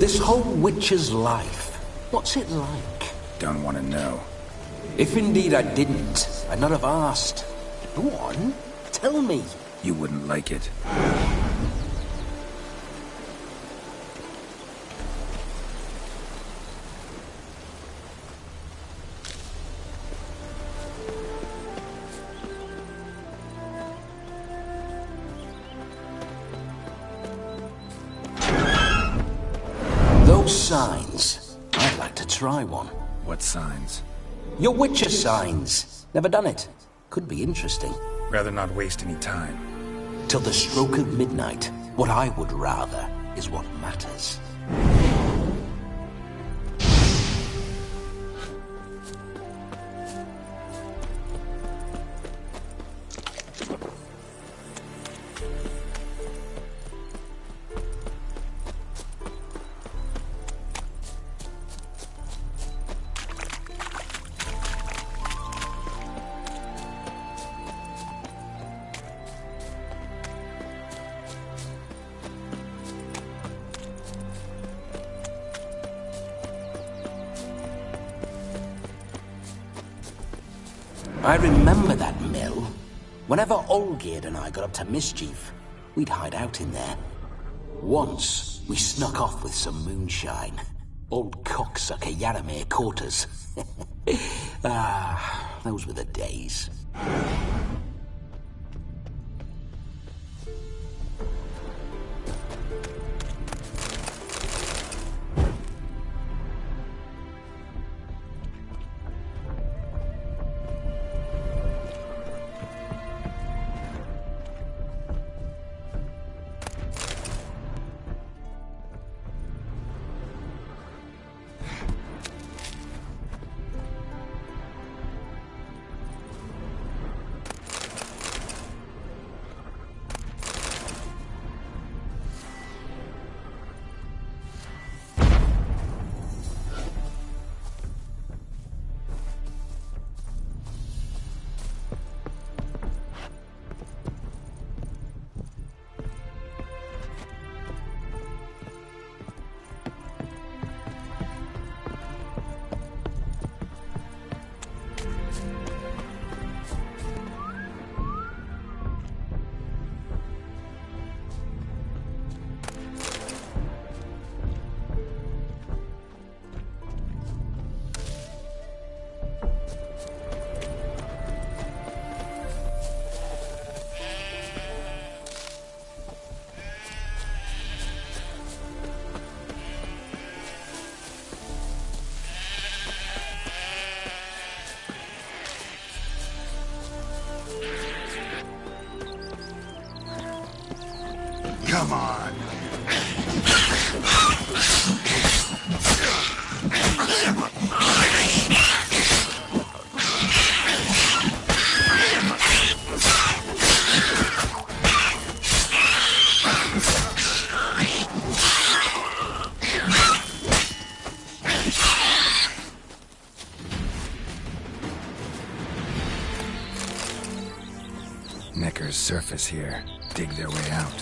This whole Witcher's life, what's it like? Don't want to know. If indeed I didn't, I'd not have asked. Go on, tell me. You wouldn't like it. Those signs. I'd like to try one. What signs? Your Witcher signs. Never done it. Could be interesting. Rather not waste any time. Till the stroke of midnight, what I would rather is what matters. I remember that mill. Whenever Olgierd and I got up to mischief, we'd hide out in there. Once, we snuck off with some moonshine. Old cocksucker Yaramir caught us. Those were the days. Come on. Neckar's surface here. Dig their way out.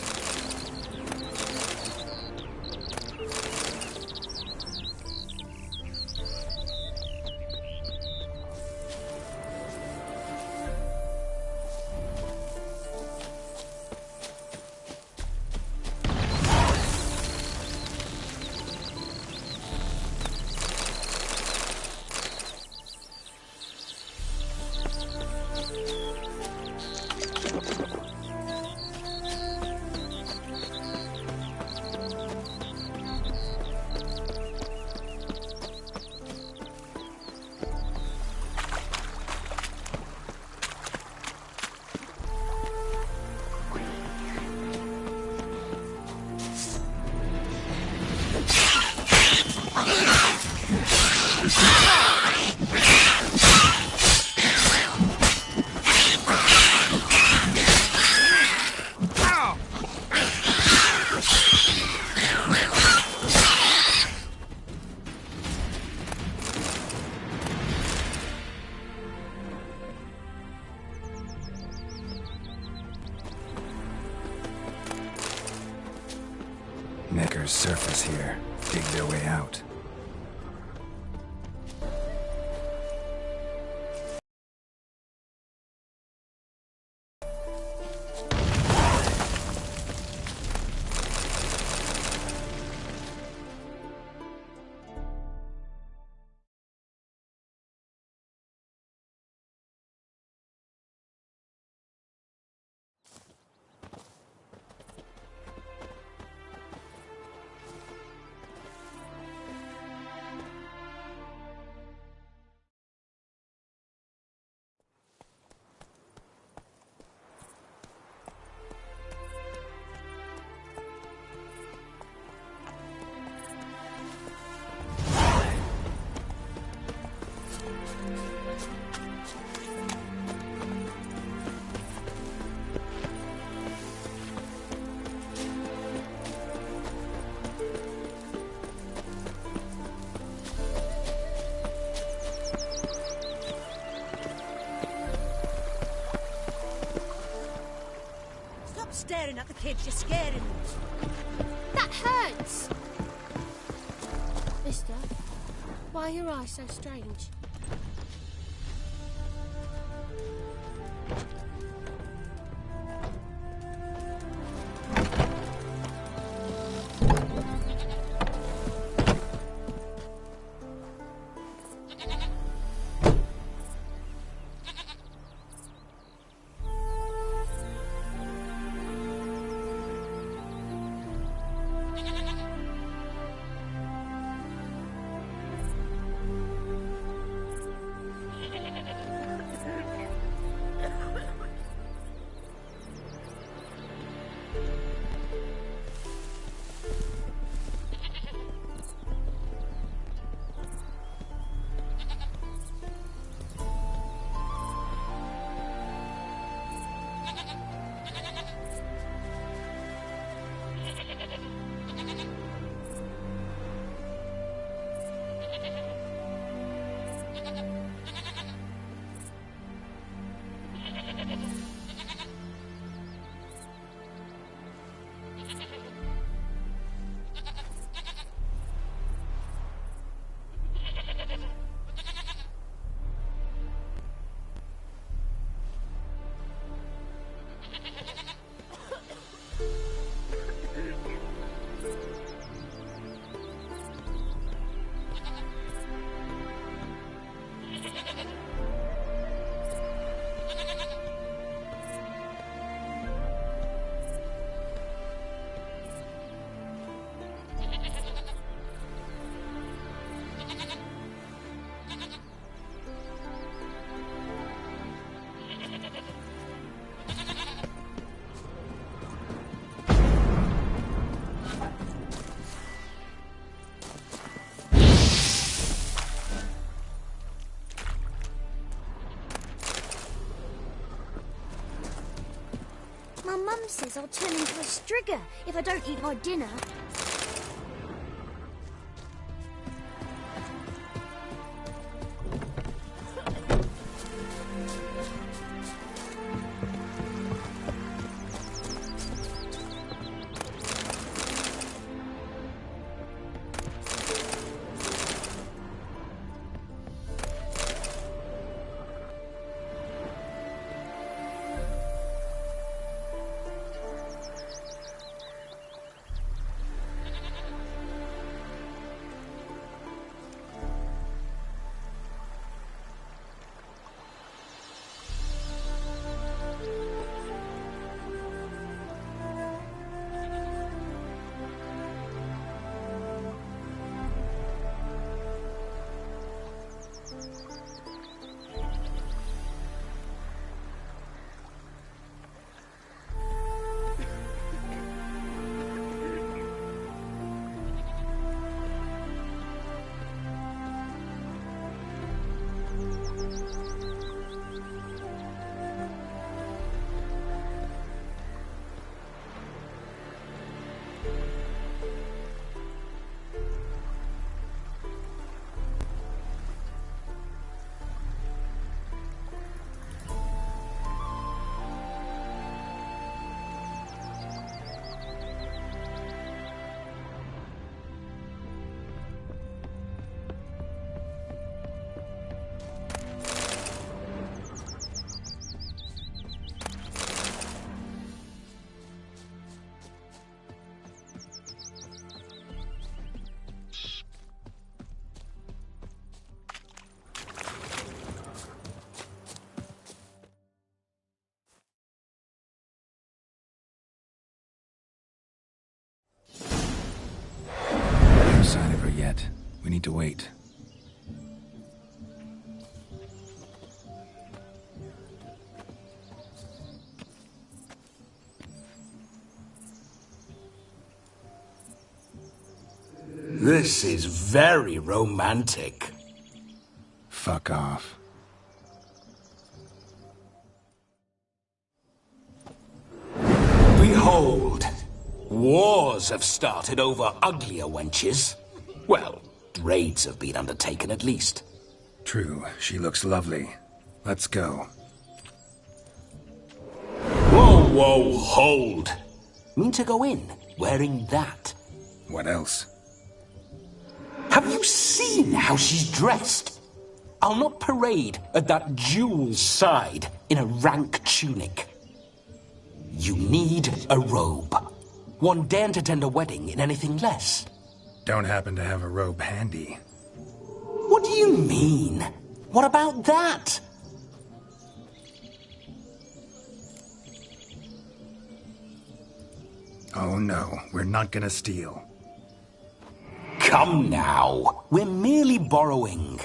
Neckar's surface here. dig their way out. Staring at the kids, you're scaring them. That hurts! Mister, why are your eyes so strange? My mum says I'll turn into a strigger if I don't eat my dinner. need to wait. This is very romantic. Fuck off. Behold, wars have started over uglier wenches. Well, raids have been undertaken at least. True, she looks lovely. Let's go. Whoa, whoa, hold. Mean to go in, wearing that? What else? Have you seen how she's dressed? I'll not parade at that jewel's side in a rank tunic. You need a robe. One daren't attend a wedding in anything less. Don't happen to have a robe handy. What do you mean? What about that? Oh no, we're not gonna steal. Come now, we're merely borrowing.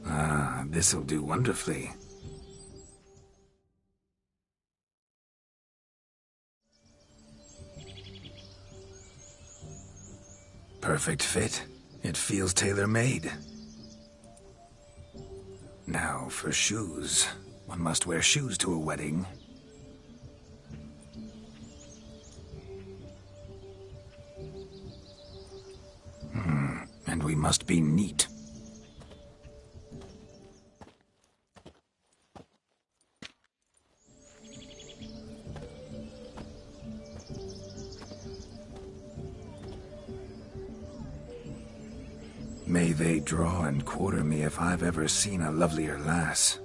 Ah, this'll do wonderfully. Perfect fit. It feels tailor-made. Now for shoes. One must wear shoes to a wedding. And we must be neat. May they draw and quarter me if I've ever seen a lovelier lass.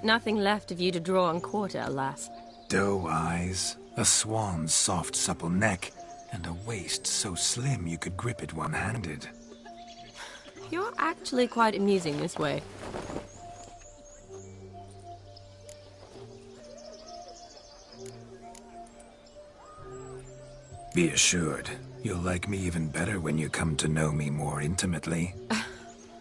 Nothing left of you to draw and quarter, alas. Doe eyes, a swan's soft supple neck, and a waist so slim you could grip it one-handed. You're actually quite amusing this way. Be assured, you'll like me even better when you come to know me more intimately.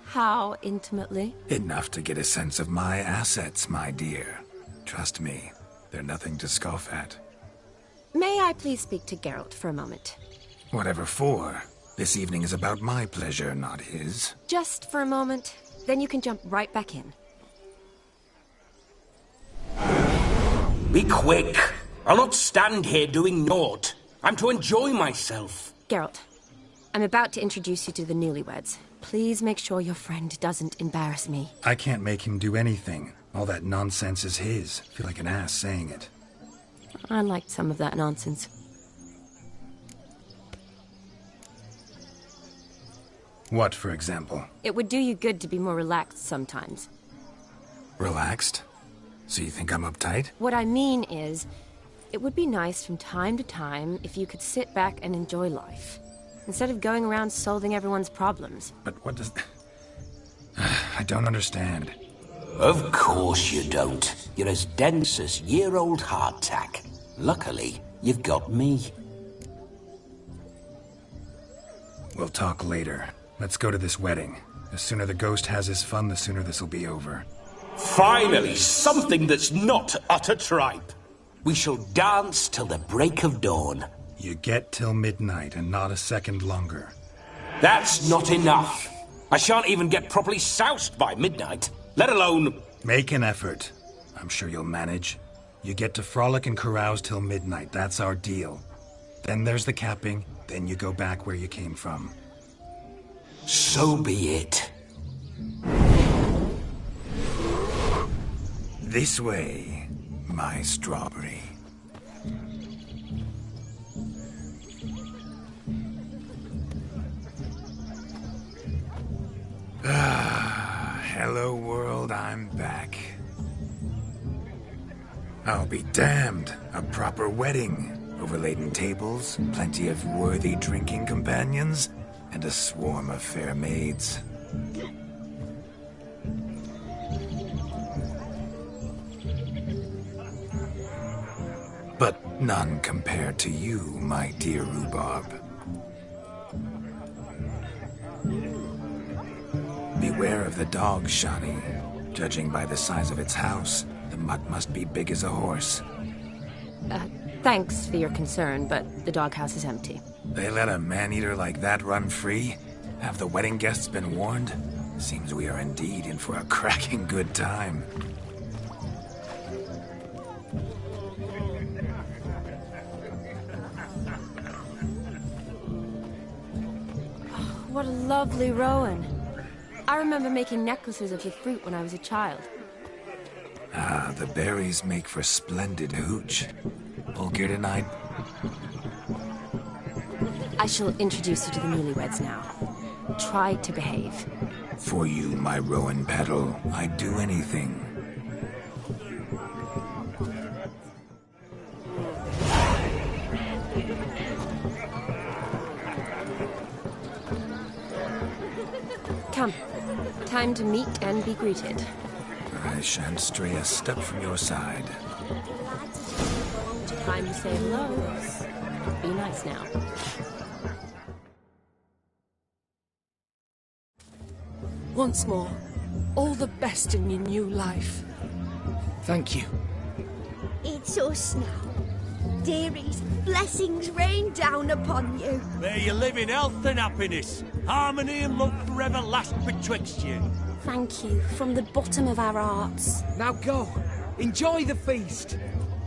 How intimately? Enough to get a sense of my assets, my dear. Trust me, they're nothing to scoff at. May I please speak to Geralt for a moment? Whatever for. This evening is about my pleasure, not his. Just for a moment, then you can jump right back in. Be quick. I'll not stand here doing naught. I'm to enjoy myself. Geralt, I'm about to introduce you to the newlyweds. Please make sure your friend doesn't embarrass me. I can't make him do anything. All that nonsense is his. Feel like an ass saying it. I liked some of that nonsense. What, for example? It would do you good to be more relaxed sometimes. Relaxed? So you think I'm uptight? What I mean is, it would be nice from time to time if you could sit back and enjoy life, instead of going around solving everyone's problems. But what does... I don't understand. Of course you don't. You're as dense as year-old hardtack. Luckily, you've got me. We'll talk later. Let's go to this wedding. The sooner the ghost has his fun, the sooner this'll be over. Finally, something that's not utter tripe. We shall dance till the break of dawn. You get till midnight and not a second longer. That's not enough. I shan't even get properly soused by midnight, let alone... Make an effort. I'm sure you'll manage. You get to frolic and carouse till midnight. That's our deal. Then there's the capping. Then you go back where you came from. So be it. This way, my strawberry. Hello world, I'm back. I'll be damned. A proper wedding. Overladen tables, plenty of worthy drinking companions, and a swarm of fair maids. but none compared to you, my dear Rhubarb. Beware of the dog, Shani. Judging by the size of its house, the mutt must be big as a horse. Thanks for your concern, but the doghouse is empty. They let a man-eater like that run free? Have the wedding guests been warned? Seems we are indeed in for a cracking good time. What a lovely rowan. I remember making necklaces of the fruit when I was a child. Ah, the berries make for splendid hooch. Olgierd and I shall introduce you to the newlyweds now. Try to behave. For you, my rowan petal, I'd do anything. Come. Time to meet and be greeted. I shan't stray a step from your side. Time to say hello. Be nice now. Once more, all the best in your new life. Thank you. It's us now. Dearies, blessings rain down upon you. May you live in health and happiness. Harmony and love forever last betwixt you. Thank you from the bottom of our hearts. Now go. Enjoy the feast.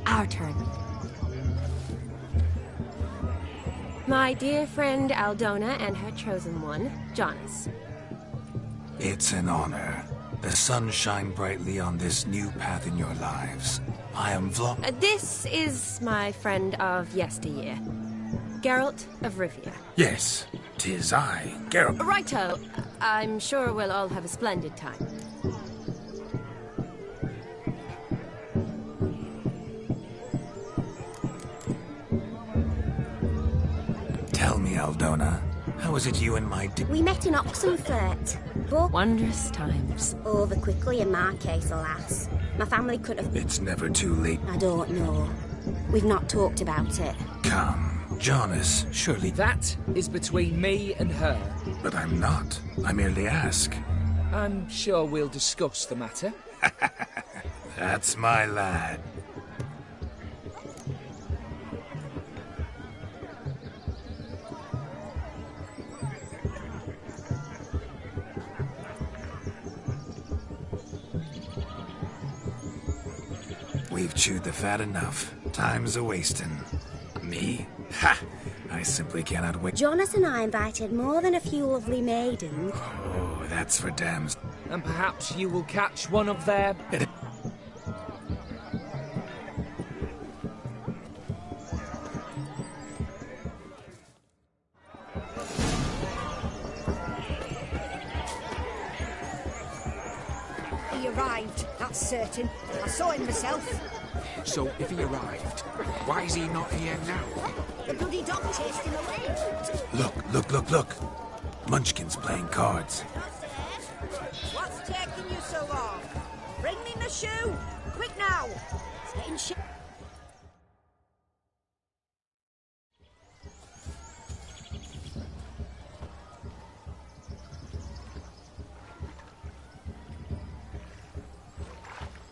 Our turn. My dear friend Aldona and her chosen one, Jonas. It's an honor. The sun shine brightly on this new path in your lives. I am This is my friend of yesteryear, Geralt of Rivia. Yes, 'tis I, Geralt. Righto. I'm sure we'll all have a splendid time. Tell me, Aldona, how is it you and my We met in Oxenfurt. But wondrous times. over quickly in my case, alas. My family could have... It's never too late. I don't know. We've not talked about it. Come, Jonas, surely... That is between me and her. But I'm not. I merely ask. I'm sure we'll discuss the matter. That's my lad. We've chewed the fat enough. Time's a-wasting. Me? Ha! I simply cannot wait. Jonas and I invited more than a few lovely maidens. Oh, that's for dams. And perhaps you will catch one of their... He arrived, that's certain. I saw him myself. So, if he arrived, why is he not here now? The bloody dog chased him away. Look. Munchkin's playing cards. What's taking you so long? Bring me my shoe! Quick now! It's getting shit.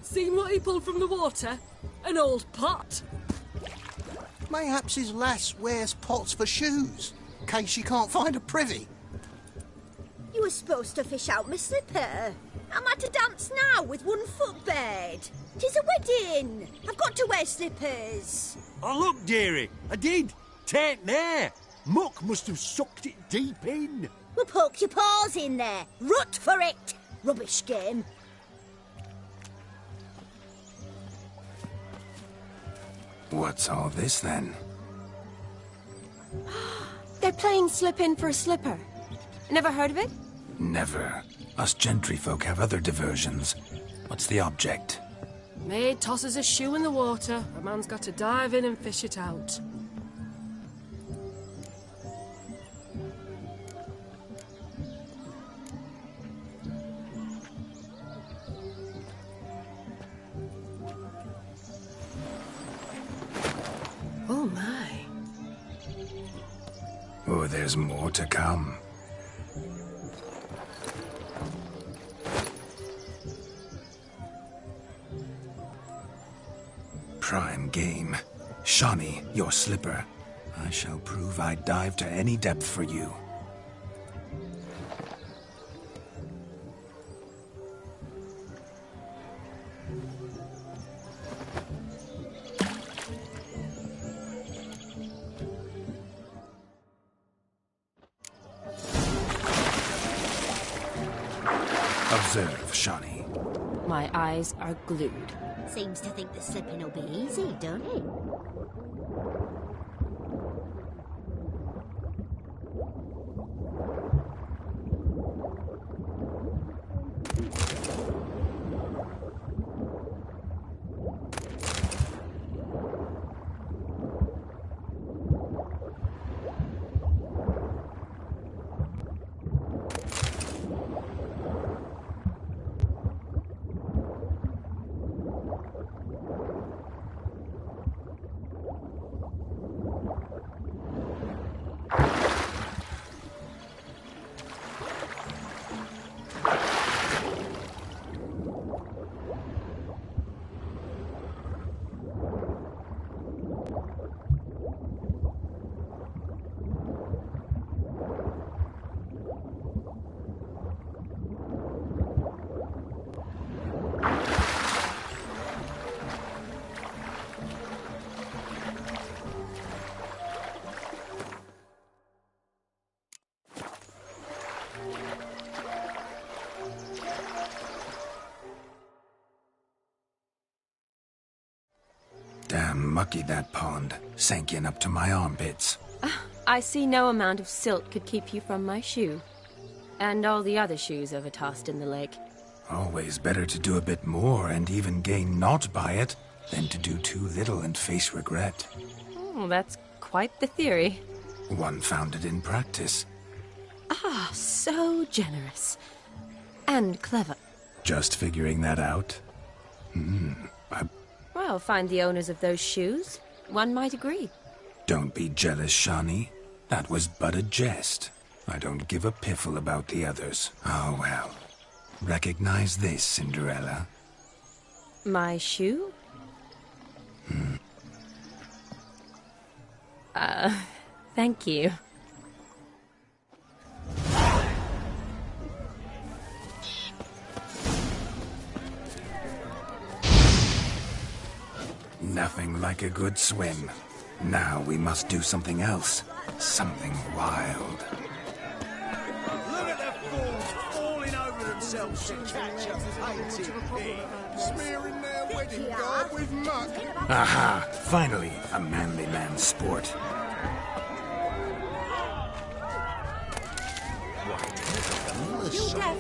Seen what he pulled from the water? An old pot. Mayhaps his lass wears pots for shoes, in case she can't find a privy. You were supposed to fish out my slipper. Am I to dance now with one foot bared? 'Tis a wedding. I've got to wear slippers. Oh, look, dearie, I did. Tain't there. Muck must have sucked it deep in. Well, poke your paws in there. Rut for it. Rubbish game. What's all this, then? They're playing slip in for a slipper. Never heard of it? Never. Us gentry folk have other diversions. What's the object? Maid tosses a shoe in the water. A man's got to dive in and fish it out. There's more to come. Prime game. Shawnee, your slipper. I shall prove I'd dive to any depth for you. Observe, Shawnee. My eyes are glued. Seems to think the slipping will be easy, don't it? Damn mucky, that pond. Sank in up to my armpits. I see no amount of silt could keep you from my shoe. And all the other shoes overtossed in the lake. Always better to do a bit more and even gain naught by it than to do too little and face regret. Oh, that's quite the theory. One founded in practice. Ah, so generous. And clever. Just figuring that out? Well, find the owners of those shoes. One might agree. Don't be jealous, Shawnee. That was but a jest. I don't give a piffle about the others. Oh, well. Recognize this, Cinderella. My shoe? Thank you. Nothing like a good swim. Now we must do something else. Something wild. Look at the fools falling over themselves to catch a painted pig, smearing their wedding garb with muck. Aha! Finally, a manly man's sport. You deaf?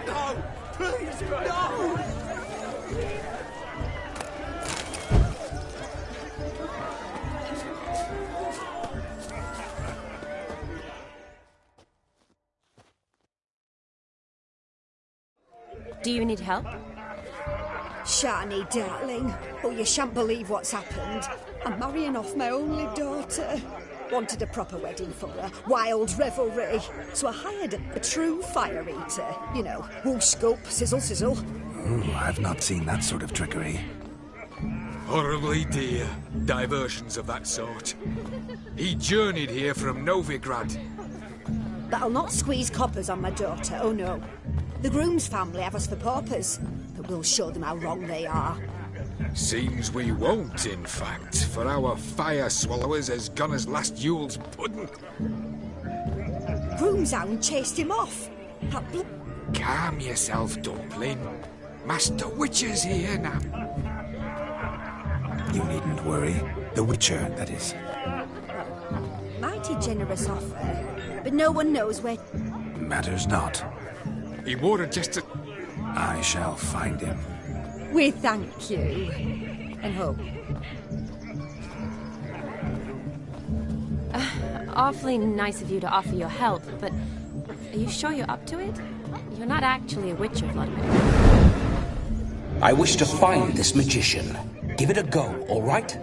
No! Please, no! Do you need help? Shawnee, darling. Oh, you shan't believe what's happened. I'm marrying off my only daughter. Wanted a proper wedding for her, wild revelry. So I hired a true fire eater. You know, whoosh, scoop, sizzle, sizzle. Ooh, I've not seen that sort of trickery. Horribly dear diversions of that sort. He journeyed here from Novigrad. But I'll not squeeze coppers on my daughter, oh no. The groom's family have us for paupers, but we'll show them how wrong they are. Seems we won't, in fact, for our fire swallowers has gone as last Yule's pudding. Groom's hound chased him off. Calm yourself, Dumpling. Master Witcher's here now. You needn't worry. The Witcher, that is. Mighty generous offer, but no one knows where... Matters not. He wore it just to... I shall find him. We thank you. And hope. Awfully nice of you to offer your help, but are you sure you're up to it? You're not actually a Witcher, Vladimir. I wish to find this magician. Give it a go, all right?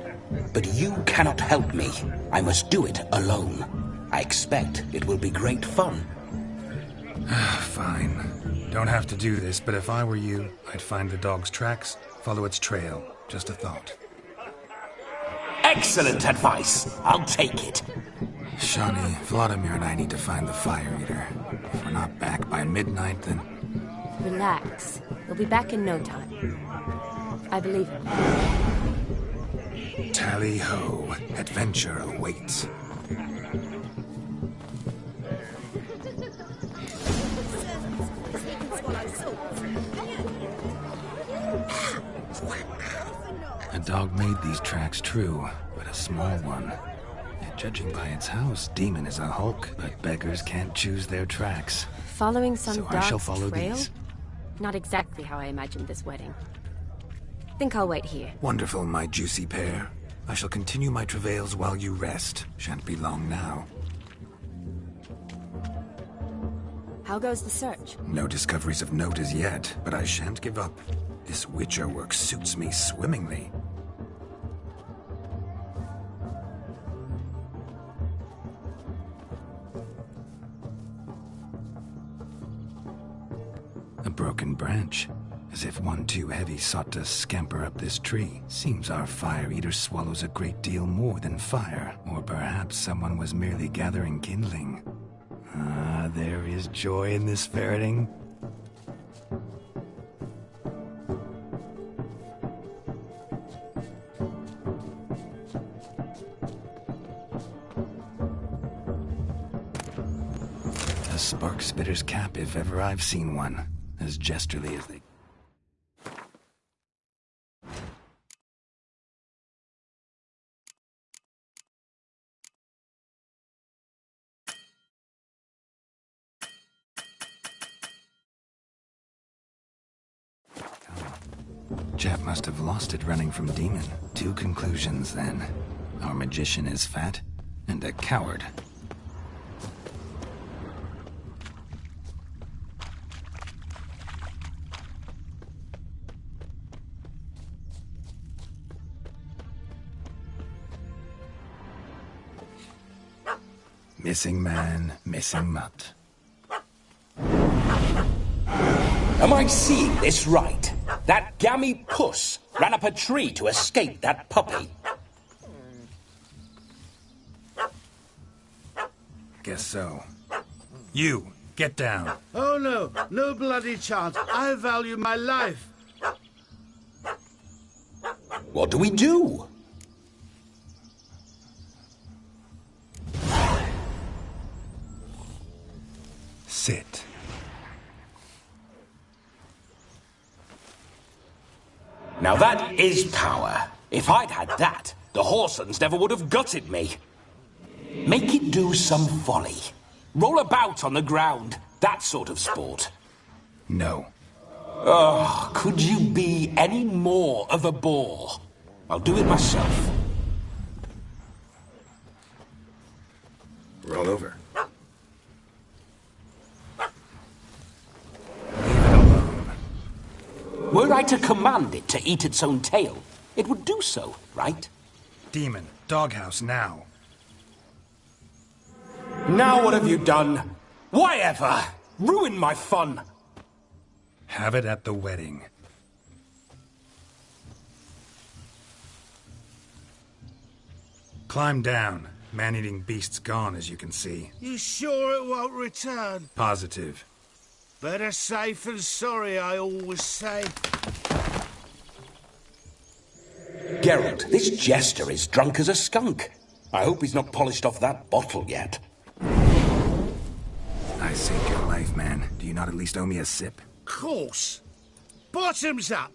But you cannot help me. I must do it alone. I expect it will be great fun. Fine. Don't have to do this, but if I were you, I'd find the dog's tracks, follow its trail. Just a thought. Excellent advice. I'll take it. Shani, Vladimir and I need to find the Fire Eater. If we're not back by midnight, then... Relax. We'll be back in no time. I believe him. Tally-ho. Adventure awaits. A dog made these tracks true, but a small one. And judging by its house, Demon is a hulk, but beggars can't choose their tracks. Following some So I shall dog's follow trail? these. Not exactly how I imagined this wedding. Think I'll wait here. Wonderful, my juicy pair. I shall continue my travails while you rest. Shan't be long now. How goes the search? No discoveries of note as yet, but I shan't give up. This Witcher work suits me swimmingly. A broken branch, as if one too heavy sought to scamper up this tree. Seems our Fire Eater swallows a great deal more than fire, or perhaps someone was merely gathering kindling. Ah, there is joy in this ferreting. A spark spitter's cap if ever I've seen one. As jesterly as they... Chap must have lost it running from Demon. Two conclusions, then. Our magician is fat, and a coward. Missing man, missing mutt. Am I seeing this right? That gammy puss ran up a tree to escape that puppy. Guess so. You, get down. Oh no, no bloody chance. I value my life. What do we do? Sit. Now that is power. If I'd had that, the Horsons never would have gutted me. Make it do some folly. Roll about on the ground. That sort of sport. No. Oh, could you be any more of a bore? I'll do it myself. Roll over. Were I to command it to eat its own tail, it would do so, right? Demon, doghouse now. Now what have you done? Why ever? Ruin my fun. Have it at the wedding. Climb down. Man-eating beast's gone, as you can see. You sure it won't return? Positive. Better safe than sorry, I always say. Geralt, this jester is drunk as a skunk. I hope he's not polished off that bottle yet. I saved your life, man. Do you not at least owe me a sip? Course. Bottoms up.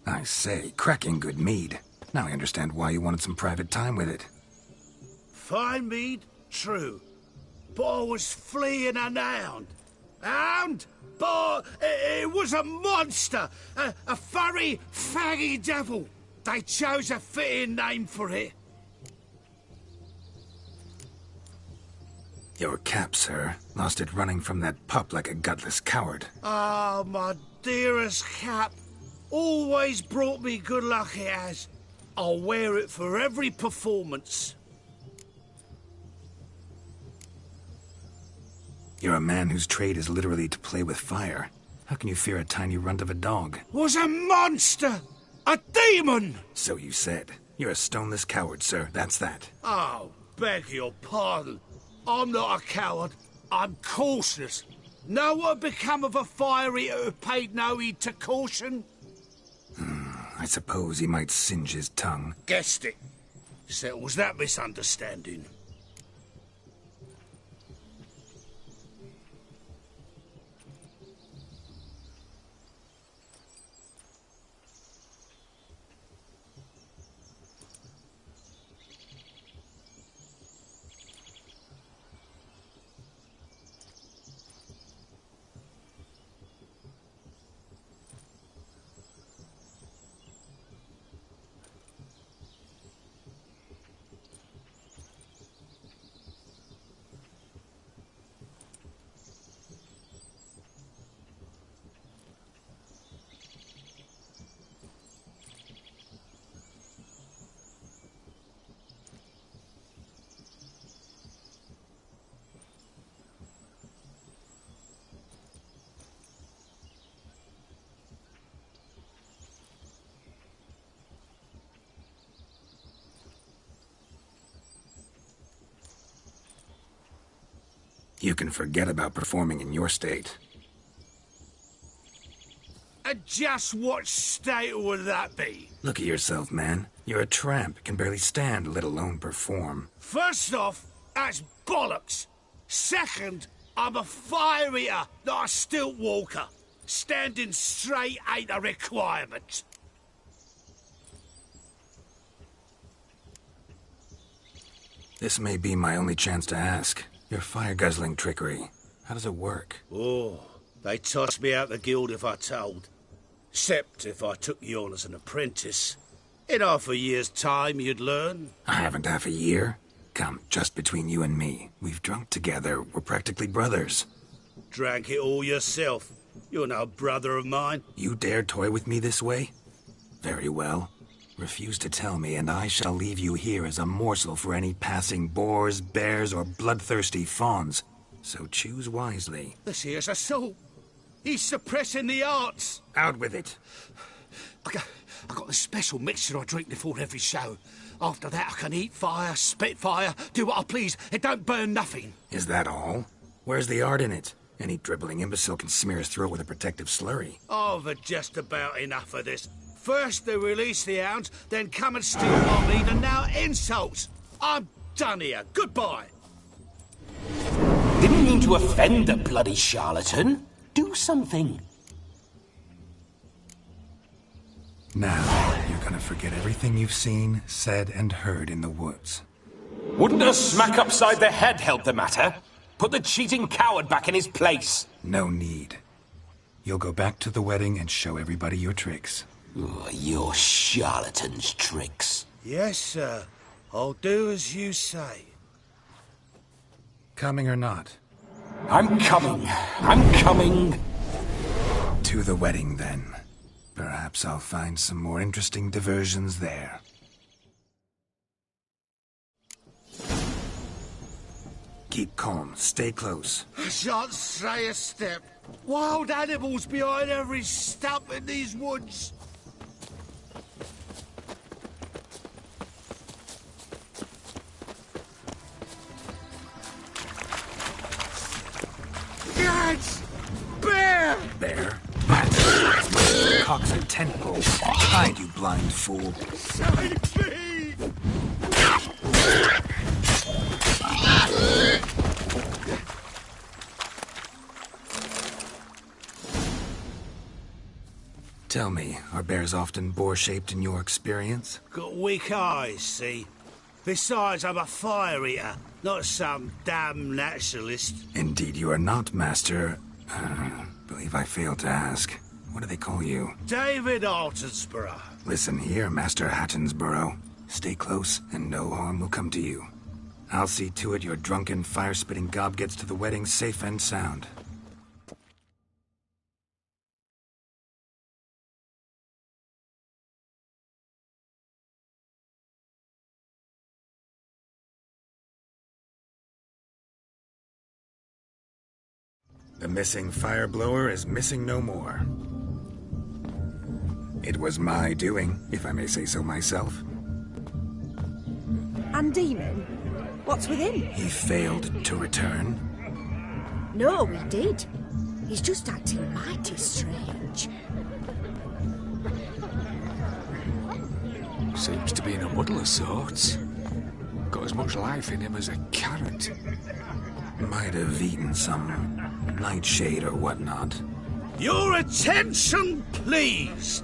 I say, cracking good mead. Now I understand why you wanted some private time with it. Fine mead, true. But I was fleeing an hound. Hound? But it was a monster. A furry, faggy devil. They chose a fitting name for it. Your cap, sir. Lost it running from that pup like a gutless coward. Ah, my dearest cap. Always brought me good luck, it has. I'll wear it for every performance. You're a man whose trade is literally to play with fire. How can you fear a tiny runt of a dog? Was a monster! A demon! So you said. You're a stoneless coward, sir. That's that. Oh, beg your pardon. I'm not a coward. I'm cautious. Know what become of a fire eater who paid no heed to caution? I suppose he might singe his tongue. Guessed it. Settles that misunderstanding. You can forget about performing in your state. And just what state would that be? Look at yourself, man. You're a tramp, can barely stand, let alone perform. First off, that's bollocks. Second, I'm a fire eater, not a stilt walker. Standing straight ain't a requirement. This may be my only chance to ask. Your fire-guzzling trickery, how does it work? Oh, they tossed me out the guild if I told. Except if I took you on as an apprentice. In half a year's time, you'd learn. I haven't half a year. Come, just between you and me. We've drunk together. We're practically brothers. Drank it all yourself. You're no brother of mine. You dare toy with me this way? Very well. Refuse to tell me, and I shall leave you here as a morsel for any passing boars, bears, or bloodthirsty fawns. So choose wisely. This here's assault. He's suppressing the arts. Out with it. I got the special mixture I drink before every show. After that, I can eat fire, spit fire, do what I please. It don't burn nothing. Is that all? Where's the art in it? Any dribbling imbecile can smear his throat with a protective slurry. I've had just about enough of this. First they release the hounds, then come and steal my meat, and now insults. I'm done here. Goodbye. Didn't mean to offend the bloody charlatan. Do something. Now, you're gonna forget everything you've seen, said, and heard in the woods. Wouldn't a smack upside the head help the matter? Put the cheating coward back in his place. No need. You'll go back to the wedding and show everybody your tricks. Oh, your charlatan's tricks. Yes, sir. I'll do as you say. Coming or not? I'm coming. I'm coming. To the wedding, then. Perhaps I'll find some more interesting diversions there. Keep calm. Stay close. I shan't stray a step. Wild animals behind every stump in these woods. Guards! Bear! Bear? Bats! Cocks and tentpoles. Hide, you blind fool. Save me! Tell me, are bears often boar-shaped in your experience? Got weak eyes, see? Besides, I'm a fire eater, not some damn naturalist. Indeed you are not, Master. Believe I failed to ask. What do they call you? David Altonsborough. Listen here, Master Hattonsborough. Stay close, and no harm will come to you. I'll see to it your drunken, fire-spitting gob gets to the wedding safe and sound. The missing fire blower is missing no more. It was my doing, if I may say so myself. And Demon? What's with him? He failed to return. No, he did. He's just acting mighty strange. Seems to be in a muddle of sorts. Got as much life in him as a carrot. Might have eaten some nightshade or whatnot. Your attention, please.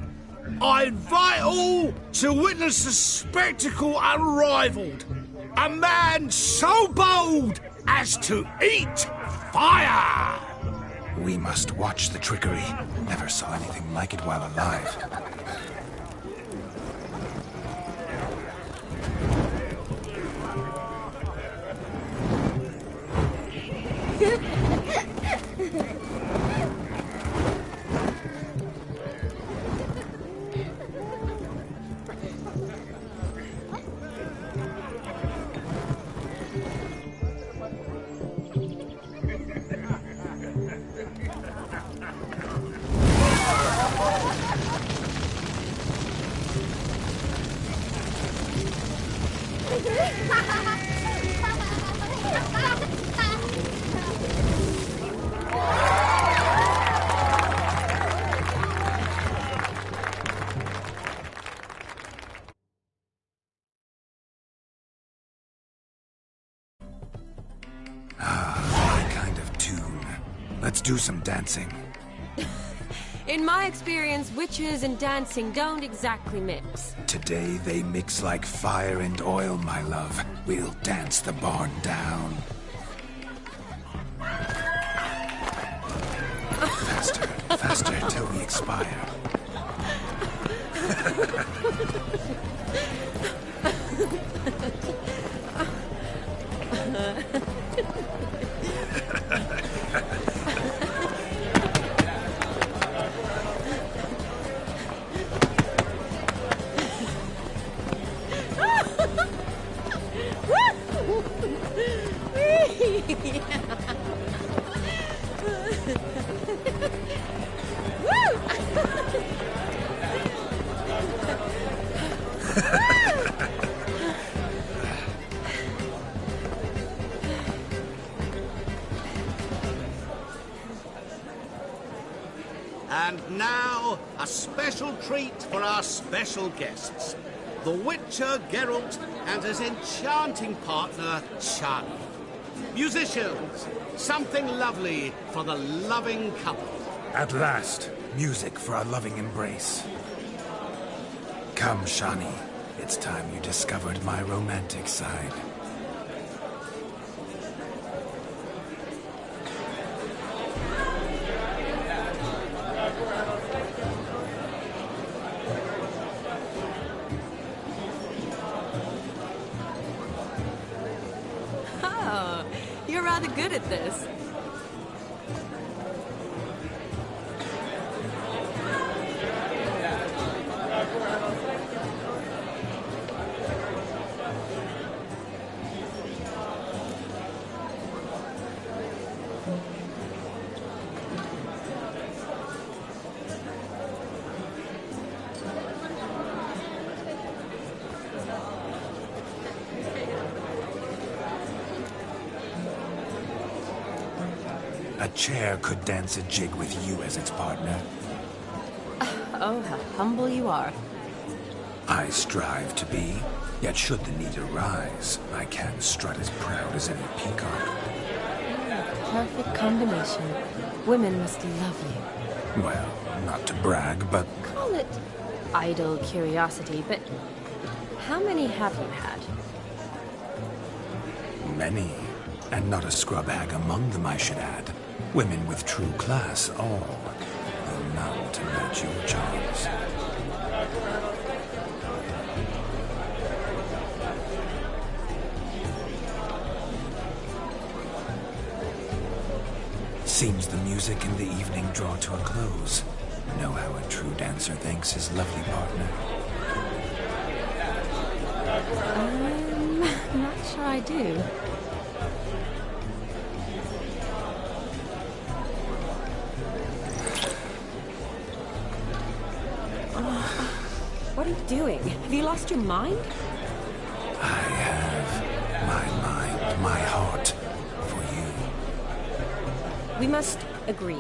I invite all to witness a spectacle unrivaled. A man so bold as to eat fire! We must watch the trickery. Never saw anything like it while alive. My kind of tune. Let's do some dancing. In my experience, witches and dancing don't exactly mix. Today they mix like fire and oil, my love. We'll dance the barn down. Faster, faster till we expire. And now, a special treat for our special guests. The Witcher Geralt and his enchanting partner, Shani. Musicians, something lovely for the loving couple. At last, music for our loving embrace. Come, Shani. It's time you discovered my romantic side. Oh, you're rather good at this. A chair could dance a jig with you as its partner. Oh, how humble you are. I strive to be, yet should the need arise, I can strut as proud as any peacock. Perfect combination. Women must love you. Well, not to brag, but... Call it idle curiosity, but how many have you had? Many. And not a scrub hag among them, I should add. Women with true class, all. Though none to match your charms. Seems the music and the evening draw to a close. Know how a true dancer thanks his lovely partner? I'm not sure I do. What are you doing? Have you lost your mind? I have my mind, my heart for you. We must agree.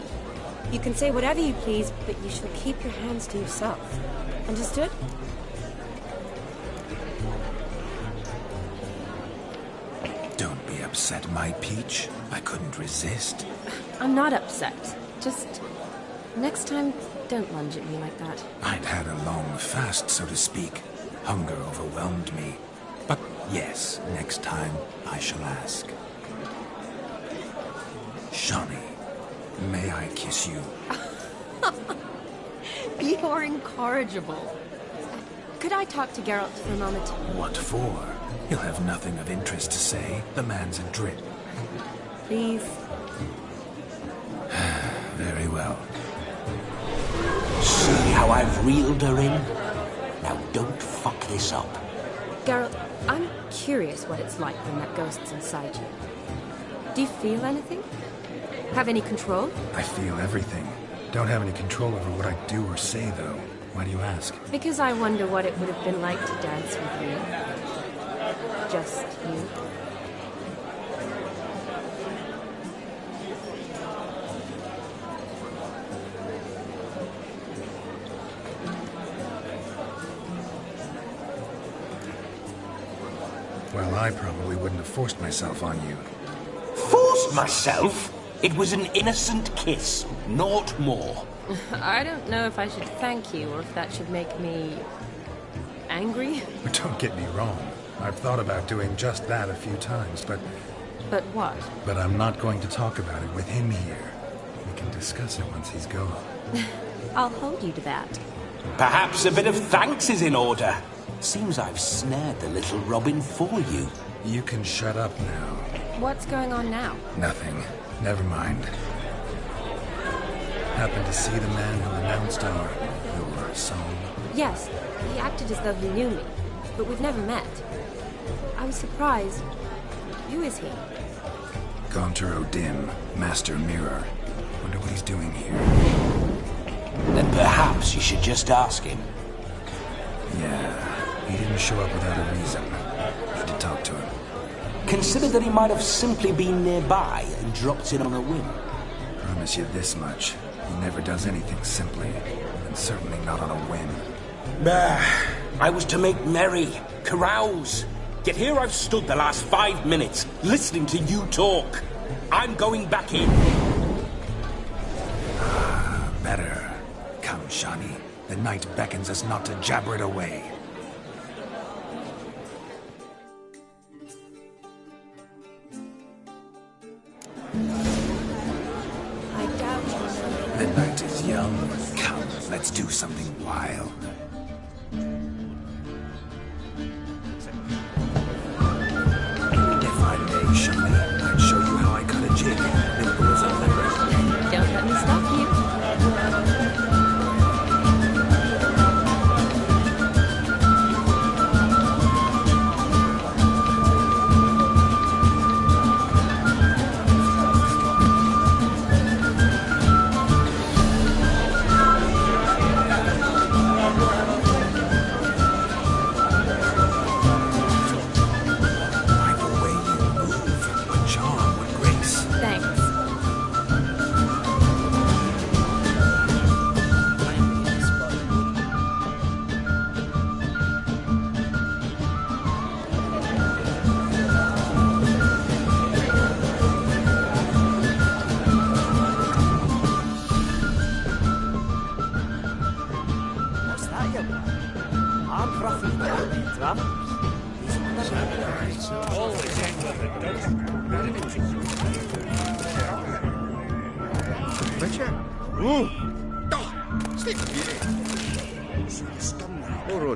You can say whatever you please, but you shall keep your hands to yourself. Understood? Don't be upset, my peach. I couldn't resist. I'm not upset. Just... next time, don't lunge at me like that. I'd had a long fast, so to speak. Hunger overwhelmed me. But yes, next time I shall ask. Shani, may I kiss you? You're incorrigible. Could I talk to Geralt for a moment? What for? He'll have nothing of interest to say. The man's adrip. Please. Very well. See how I've reeled her in? Now don't fuck this up. Geralt, I'm curious what it's like when that ghost's inside you. Do you feel anything? Have any control? I feel everything. Don't have any control over what I do or say, though. Why do you ask? Because I wonder what it would have been like to dance with you. Just you. Well, I probably wouldn't have forced myself on you. Forced myself? It was an innocent kiss, naught more. I don't know if I should thank you or if that should make me... angry? But don't get me wrong. I've thought about doing just that a few times, but... But what? But I'm not going to talk about it with him here. We can discuss it once he's gone. I'll hold you to that. Perhaps a bit of thanks is in order. Seems I've snared the little Robin for you. You can shut up now. What's going on now? Nothing. Never mind. Happened to see the man who announced your song? Yes, he acted as though he knew me, but we've never met. I was surprised. Who is he? Gaunter O'Dim, Master Mirror. Wonder what he's doing here. Then perhaps you should just ask him. Yeah, he didn't show up without a reason. Need to talk to him. Consider that he might have simply been nearby and dropped in on a whim. Promise you this much. He never does anything simply, and certainly not on a whim. I was to make merry, carouse. Yet here I've stood the last 5 minutes, listening to you talk. I'm going back in. Better. Come, Shani. The night beckons us not to jabber it away. I doubt you. The night is young. Come, let's do something wild. If I may, Shani, I'd show you how I cut a jig. Nipples on the ground. Don't let me stop you.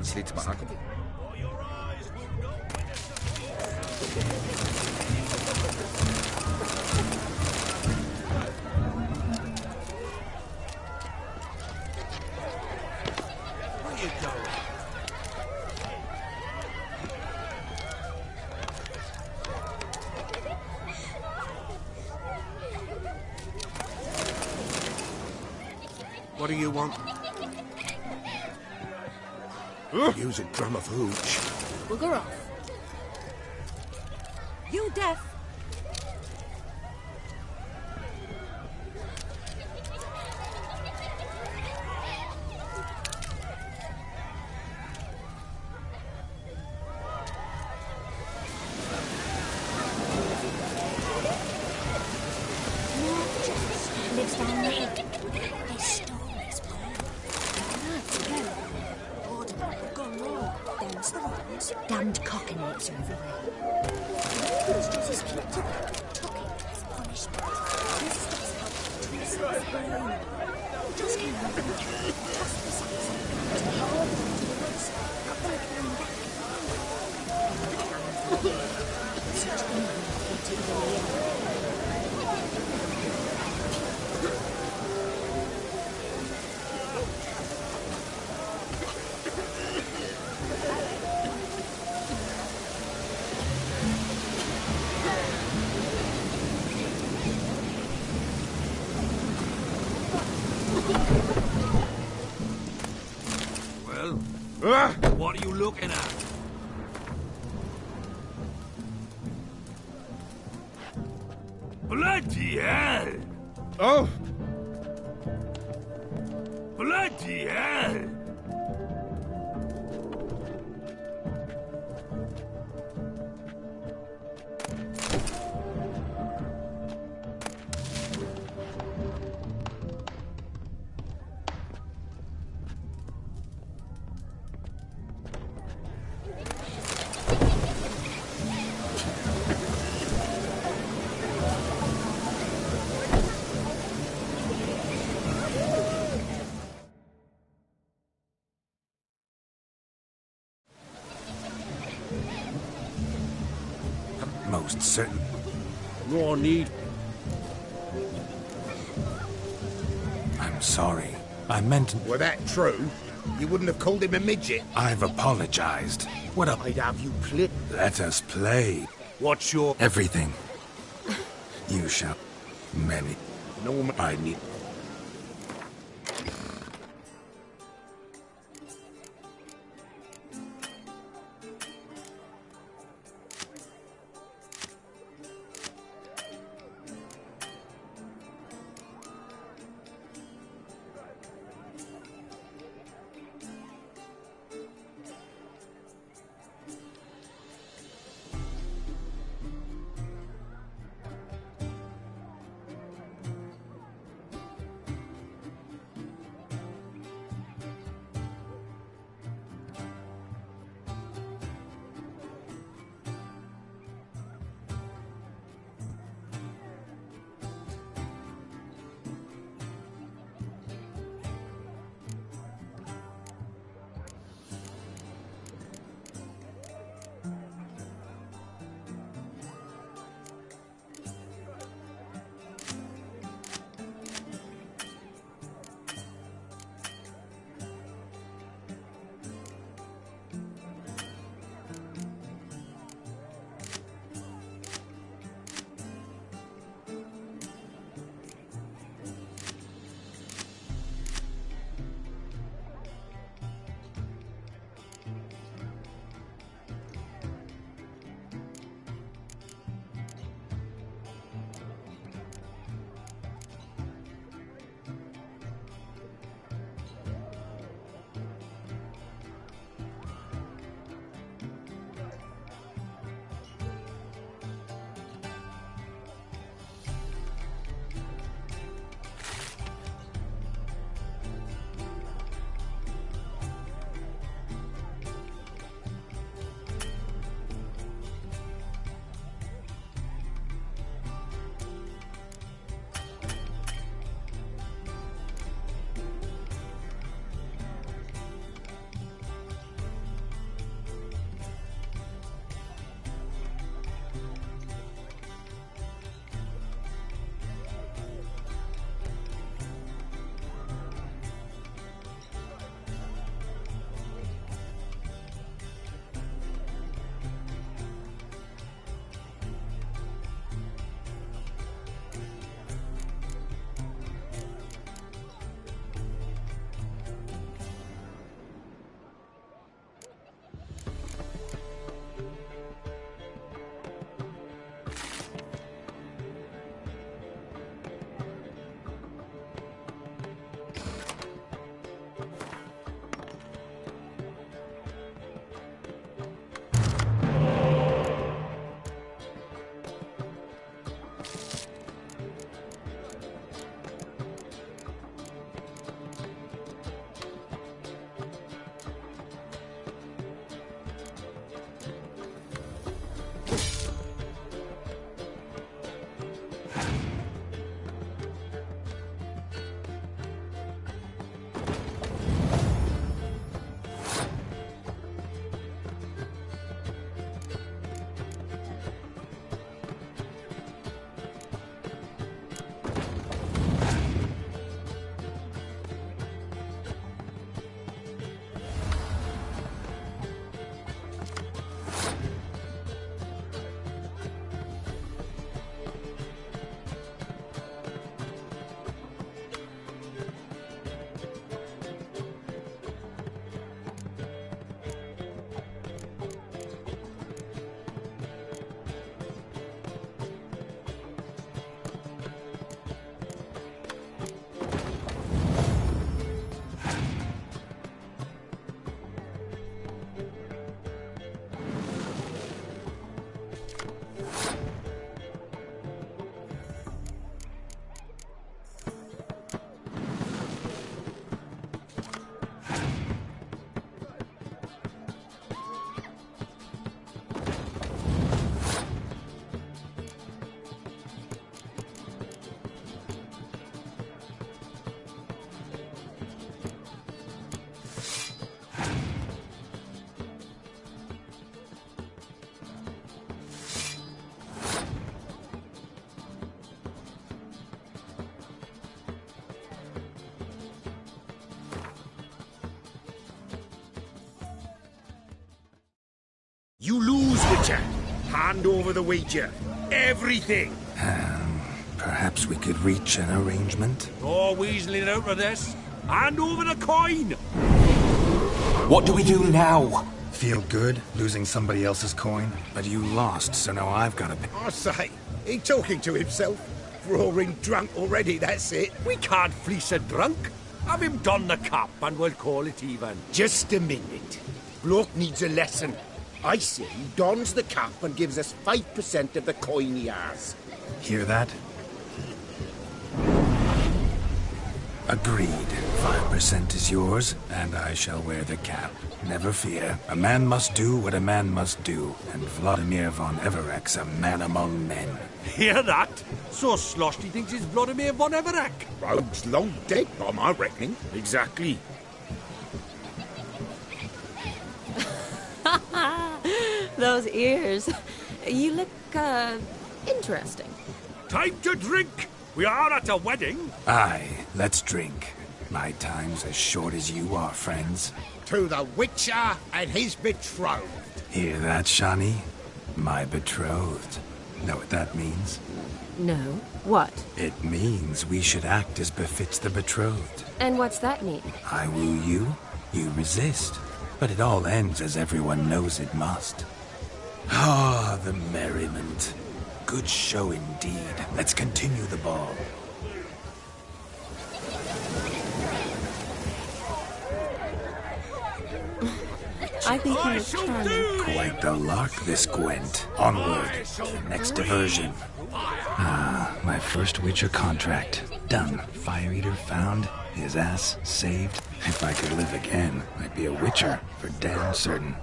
Slits back. you going? What do you want? Use a drum of hooch. Bugger off. You deaf? Lives down there. They stole his boy. Right, again. Order, we've gone wrong. Them's the ones. Damned cockinates are everywhere. Let's just keep to them. Took it as punishment. This does help twist the brain. Just came up and tossed the sacks of the whole into the woods. Got them coming back. Such evil hated the real. What are you looking at? Bloody hell! Oh! Bloody hell! Most certain. No need. I'm sorry. I meant... Were that true, you wouldn't have called him a midget. I've apologized. What a... I'd have you play. Let us play. What's your... Everything. You shall... Many. No, I need... Witcher, hand over the wager. Everything. Perhaps we could reach an arrangement? No weaseling out of this. Hand over the coin. What do we do now? Feel good losing somebody else's coin? But you lost, so now I've got to pay. I say, he talking to himself. Roaring drunk already, that's it. We can't fleece a drunk. Have him don the cap and we'll call it even. Just a minute. Bloke needs a lesson. I say he dons the cap and gives us 5% of the coin he has. Hear that? Agreed. 5% is yours, and I shall wear the cap. Never fear. A man must do what a man must do, and Vladimir von Everek's a man among men. Hear that? So sloshed he thinks he's Vladimir von Everek. Rogue's long dead, by my reckoning. Exactly. Those ears. You look, interesting. Time to drink. We are at a wedding. Aye, let's drink. My time's as short as you are, friends. To the Witcher and his betrothed. Hear that, Shani? My betrothed. Know what that means? No. What? It means we should act as befits the betrothed. And what's that mean? I woo you, you resist. But it all ends as everyone knows it must. Ah, the merriment. Good show indeed. Let's continue the ball. I think he was charming. Quite the lark, this Gwent. Onward to the next diversion. Ah, my first Witcher contract. Done. Fire Eater found. His ass saved. If I could live again, I'd be a Witcher, for damn certain.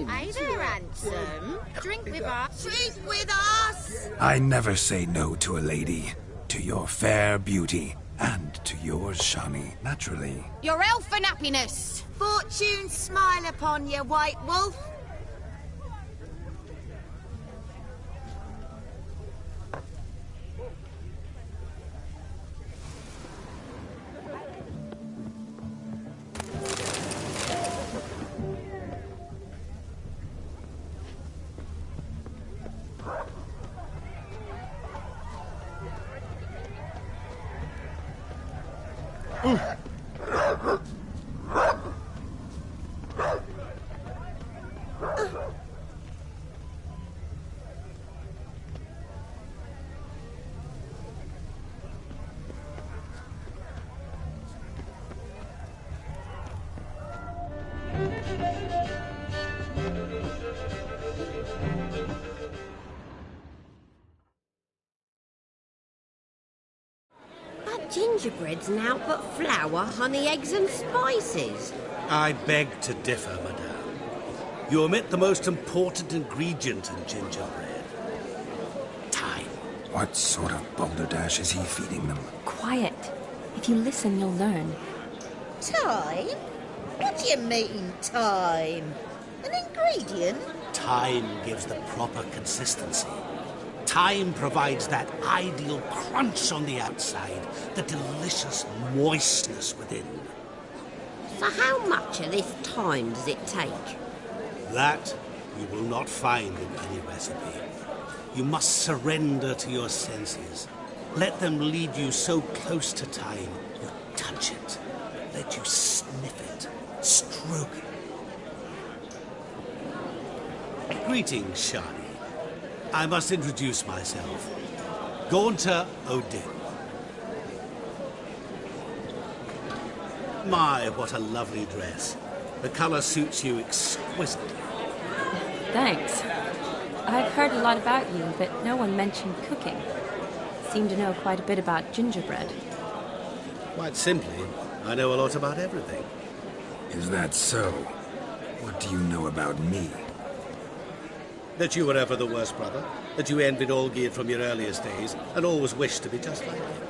Hey there, handsome. Drink with us. Drink with us! I never say no to a lady. To your fair beauty. And to yours, Shani, naturally. Your elfin happiness. Fortune smile upon you, White Wolf. Gingerbread's now but flour, honey, eggs and spices. I beg to differ, madame. You omit the most important ingredient in gingerbread. Time. What sort of balderdash is he feeding them? Quiet. If you listen, you'll learn. Time? What do you mean, time? An ingredient? Time gives the proper consistency. Time provides that ideal crunch on the outside, the delicious moistness within. So how much of this time does it take? That you will not find in any recipe. You must surrender to your senses. Let them lead you so close to time, you touch it. Let you sniff it, stroke it. Greetings, Shani. I must introduce myself. Gaunter Odin. My, what a lovely dress. The color suits you exquisitely. Thanks. I've heard a lot about you, but no one mentioned cooking. Seem to know quite a bit about gingerbread. Quite simply, I know a lot about everything. Is that so? What do you know about me? That you were ever the worst brother, that you envied Olgierd from your earliest days, and always wished to be just like him.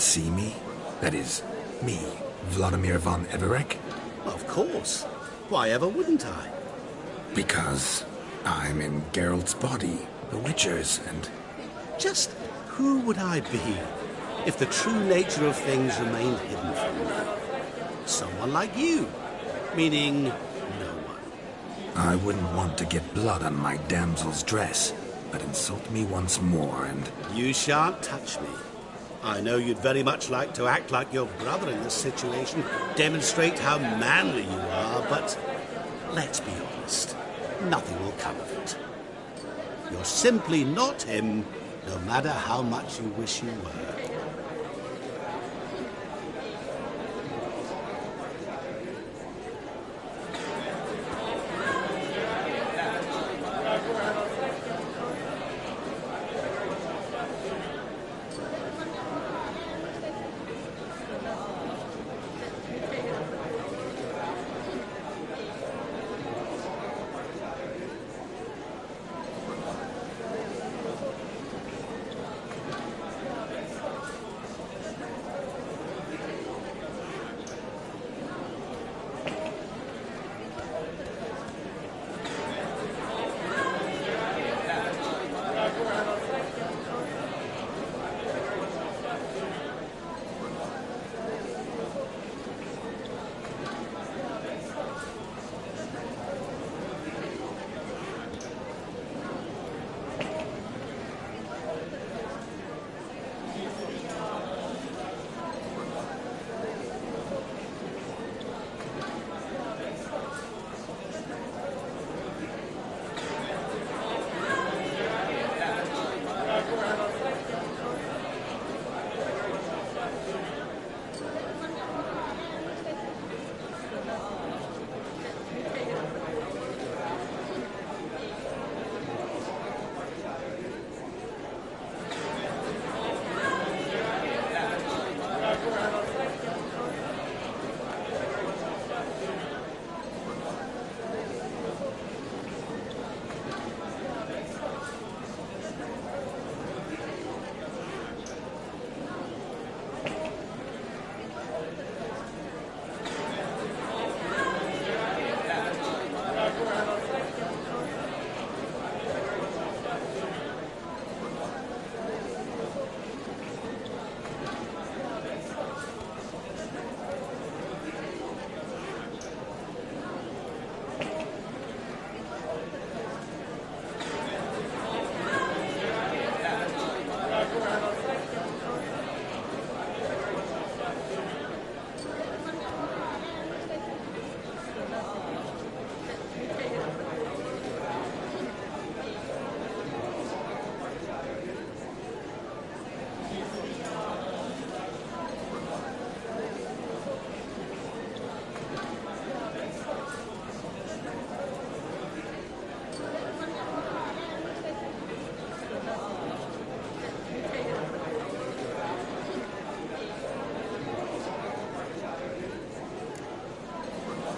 see me? That is, me, Vladimir von Everec? Of course. Why ever wouldn't I? Because I'm in Geralt's body, the Witcher's, and... Just who would I be if the true nature of things remained hidden from me? Someone like you, meaning no one. I wouldn't want to get blood on my damsel's dress, but insult me once more and... You shan't touch me. I know you'd very much like to act like your brother in this situation, demonstrate how manly you are, but let's be honest, nothing will come of it. You're simply not him, no matter how much you wish you were.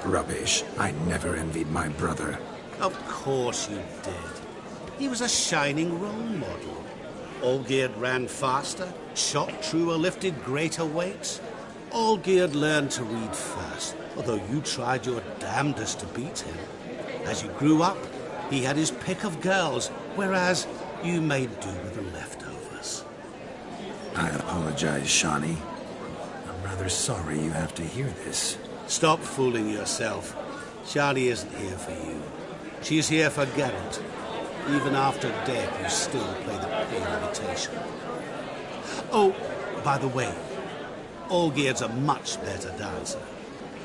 Rubbish. I never envied my brother. Of course you did. He was a shining role model. Olgierd ran faster, shot truer, lifted greater weights. Olgierd learned to read first, although you tried your damnedest to beat him. As you grew up, he had his pick of girls, whereas you made do with the leftovers. I apologize, Shani. I'm rather sorry you have to hear this. Stop fooling yourself. Shani isn't here for you. She's here for Geralt. Even after death, you still play the pale imitation. Oh, by the way, Olgierd's a much better dancer.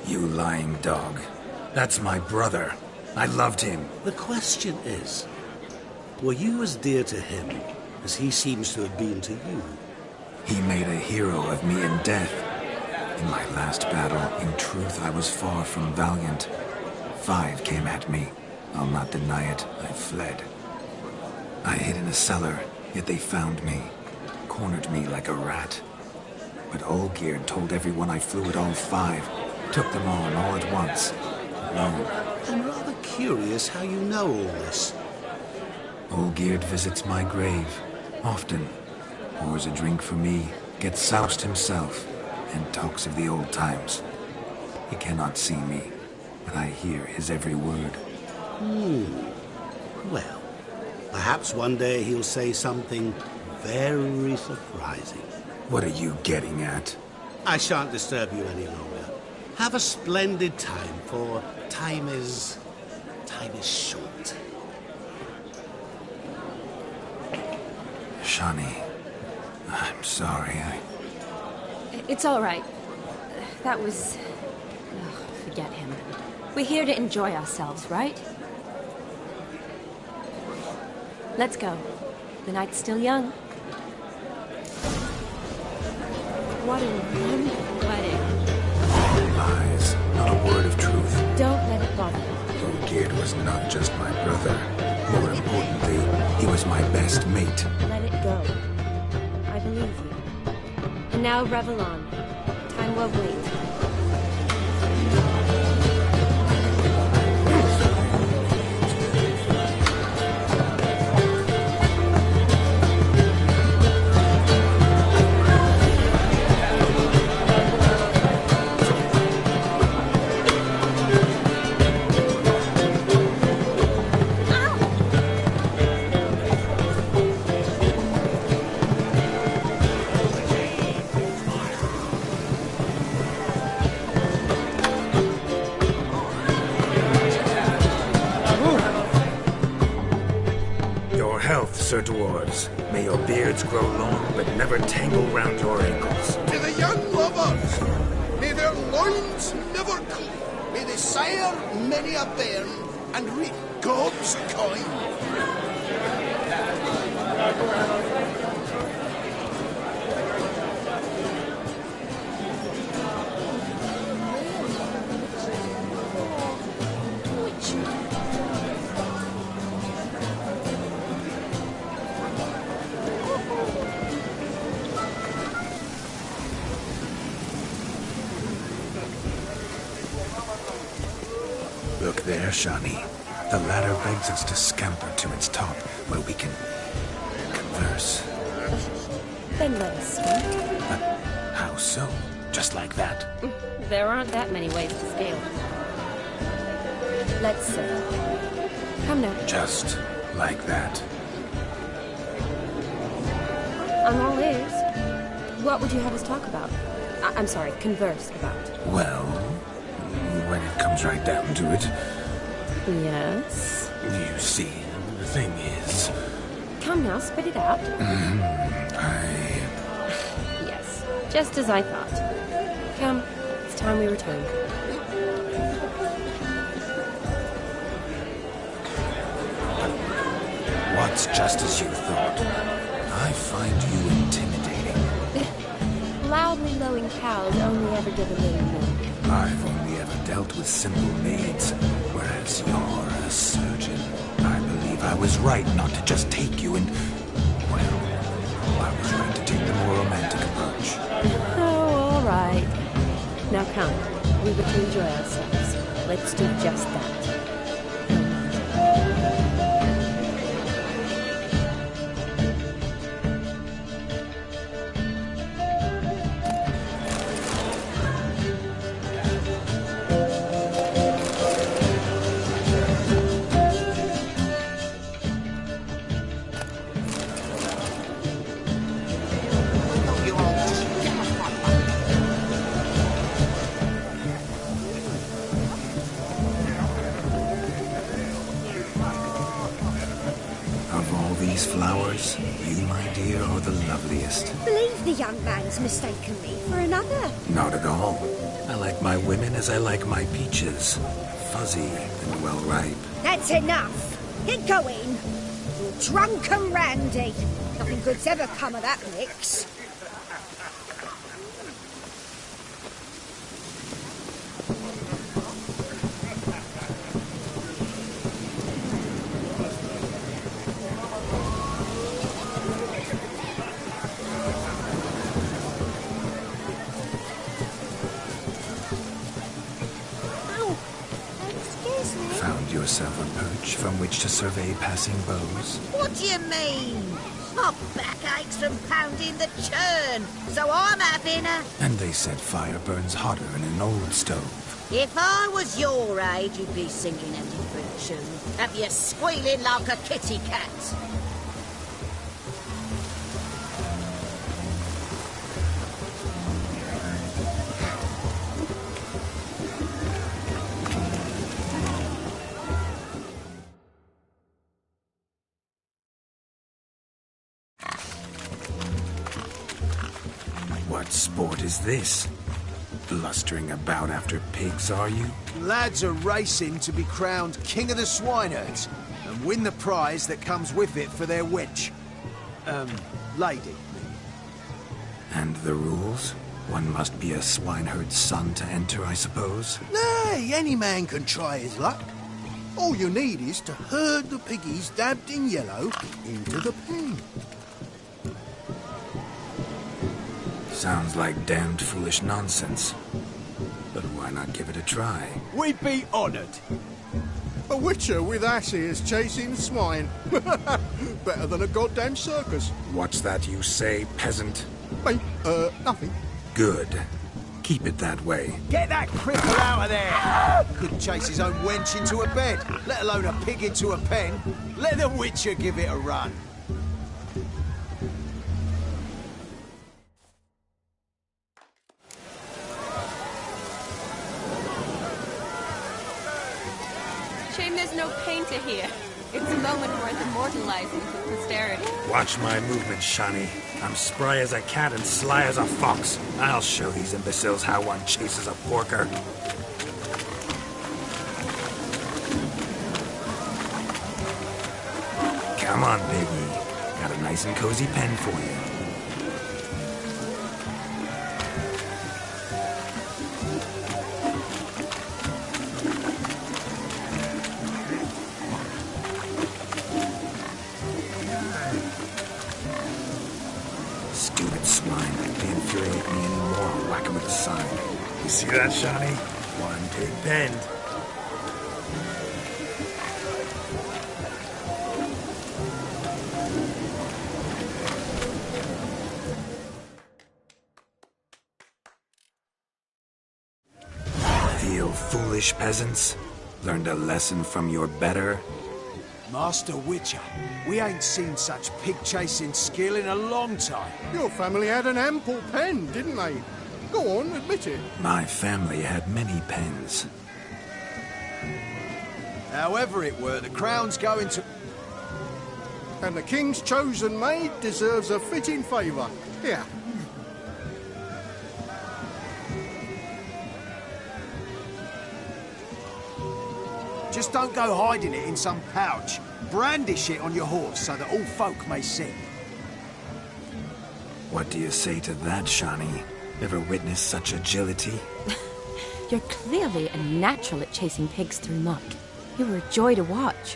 You lying dog. That's my brother. I loved him. The question is, were you as dear to him as he seems to have been to you? He made a hero of me in death. In my last battle, in truth, I was far from valiant. 5 came at me. I'll not deny it. I fled. I hid in a cellar, yet they found me. Cornered me like a rat. But Olgierd told everyone I flew at all 5. Took them on all at once. Alone. I'm rather curious how you know all this. Olgierd visits my grave. Often. Pours a drink for me. gets soused himself, and talks of the old times. He cannot see me, but I hear his every word. Well, perhaps one day he'll say something very surprising. What are you getting at? I shan't disturb you any longer. Have a splendid time, for time is short. Shani, I'm sorry, It's all right. That was... forget him. We're here to enjoy ourselves, right? Let's go. The night's still young. What a wonderful wedding. Lies, not a word of truth. Don't let it bother you. Olgierd was not just my brother. More importantly, he was my best mate. Let it go. I believe you. And now revel on. Time won't wait. Sir Dwarves, may your beards grow long, but never tangle round your ankles. To the young lovers, may their loins never cleave. May they sire many a bairn and reap God's coin. Look there, Shani. The ladder begs us to scamper to its top, where we can converse. Then let us speak. How so? Just like that? There aren't that many ways to scale. Let's sit. Come now. Just like that. I'm all ears. What would you have us talk about? I'm sorry, converse about. Well, when it comes right down to it. Yes? You see, the thing is... Come now, spit it out. Yes, just as I thought. Come, it's time we return. What's just as you thought? I find you intimidating. Loudly lowing cows only ever give a little milk. I've only ever dealt with simple maids, whereas you're a surgeon. I believe I was right not to just take you and... Well, I was right to take the more romantic approach. Oh, all right. Now come, we were to enjoy ourselves. Let's do just that. Flowers, you, my dear, are the loveliest. Believe the young man's mistaken me for another. Not at all. I like my women as I like my peaches. Fuzzy and well ripe. That's enough. Get going. You're drunk and randy. Nothing good's ever come of that mix. Yourself a perch from which to survey passing bows? What do you mean? My back aches from pounding the churn, so I'm having a... And they said fire burns hotter in an old stove. If I was your age, you'd be singing a different tune. Have you squealing like a kitty cat? What sport is this? Blustering about after pigs, are you? Lads are racing to be crowned King of the Swineherds and win the prize that comes with it for their wench. Lady. And the rules? One must be a swineherd's son to enter, I suppose? Nay, any man can try his luck. All you need is to herd the piggies dabbed in yellow into the pen. Sounds like damned foolish nonsense. But why not give it a try? We'd be honoured. A witcher with asses chasing swine. Better than a goddamn circus. What's that you say, peasant? Mate, nothing. Good. Keep it that way. Get that cripple out of there! Couldn't chase his own wench into a bed, let alone a pig into a pen. Let the witcher give it a run. Shame there's no painter here. It's a moment worth immortalizing for posterity. Watch my movements, Shani. I'm spry as a cat and sly as a fox. I'll show these imbeciles how one chases a porker. Come on, Piggy. Got a nice and cozy pen for you. Stupid swine. They infuriate me anymore. I'll whack him with a sign. You see that, Shani? One pig penned. Feel foolish, peasants? Learned a lesson from your better? Master Witcher, we ain't seen such pig-chasing skill in a long time. Your family had an ample pen, didn't they? Go on, admit it. My family had many pens. However it were, the crown's going to... And the king's chosen maid deserves a fitting favour. Here. Just don't go hiding it in some pouch. Brandish it on your horse so that all folk may see. What do you say to that, Shani? Ever witnessed such agility? You're clearly a natural at chasing pigs through muck. You were a joy to watch.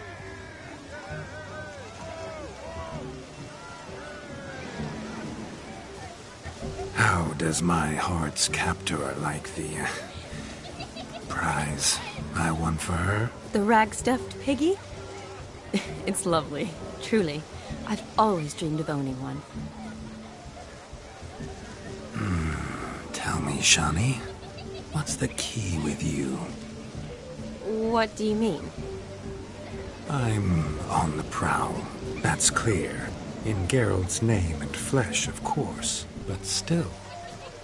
How does my heart's captor like the prize I won for her? The rag-stuffed piggy? It's lovely, truly. I've always dreamed of owning one. Tell me, Shani, what's the key with you? What do you mean? I'm on the prowl, that's clear. In Geralt's name and flesh, of course. But still,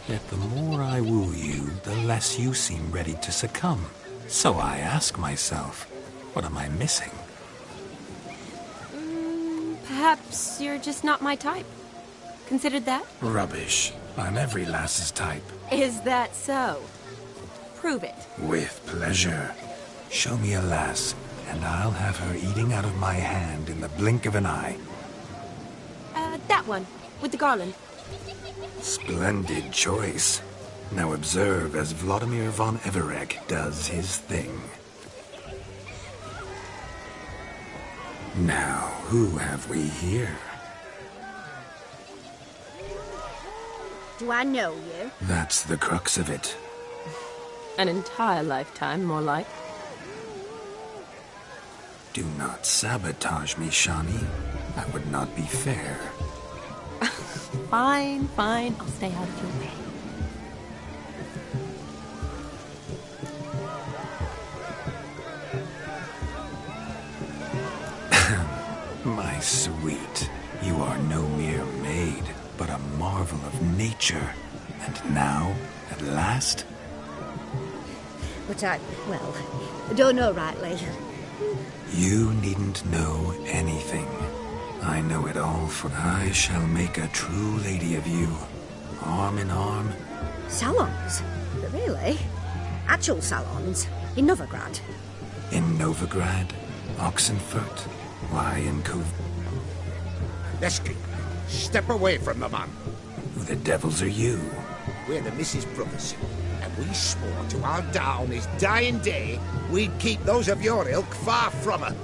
yet the more I woo you, the less you seem ready to succumb. So I ask myself, what am I missing? Perhaps you're just not my type. Considered that? Rubbish. I'm every lass's type. Is that so? Prove it. With pleasure. Show me a lass, and I'll have her eating out of my hand in the blink of an eye. That one, with the garland. Splendid choice. Now observe as Vladimir von Everec does his thing. Now, who have we here? Do I know you? That's the crux of it. An entire lifetime, more like. Do not sabotage me, Shani. That would not be fair. Fine, fine. I'll stay out of your way. My sweet, you are no mere maid, but a marvel of nature. And now, at last? But I don't know rightly. You needn't know anything. I know it all, for I shall make a true lady of you. Arm in arm. Salons? Really? Actual salons? In Novigrad? In Novigrad, Oxenfurt, why in Lesky, step away from the man. Who the devils are you? We're the Mrs. Brothers, and we swore to our dad on his dying day we'd keep those of your ilk far from her.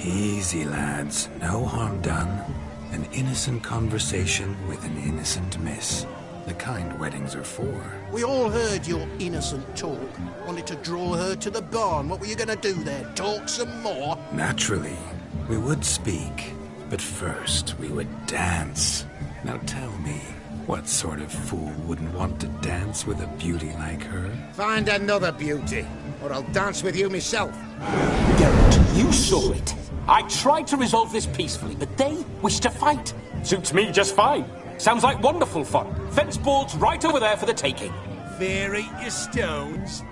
Easy, lads. No harm done. An innocent conversation with an innocent miss. The kind weddings are for. We all heard your innocent talk. Wanted to draw her to the barn. What were you going to do there? Talk some more? Naturally. We would speak. But first, we would dance. Now tell me, what sort of fool wouldn't want to dance with a beauty like her? Find another beauty, or I'll dance with you myself. Geralt, you saw it. I tried to resolve this peacefully, but they wish to fight. Suits me just fine. Sounds like wonderful fun. Fence boards right over there for the taking. Fear eat your stones.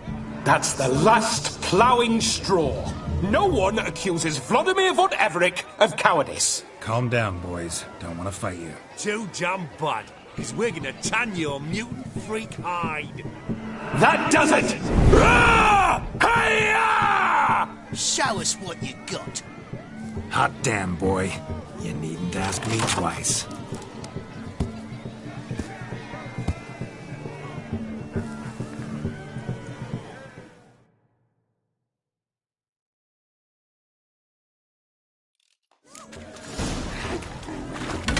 That's the last ploughing straw. No one accuses Vladimir von Everett of cowardice. Calm down, boys. Don't want to fight you. Too damn bad, because we're gonna tan your mutant freak hide. That does it! Rah! Hi-ya! Show us what you got. Hot damn, boy. You needn't ask me twice.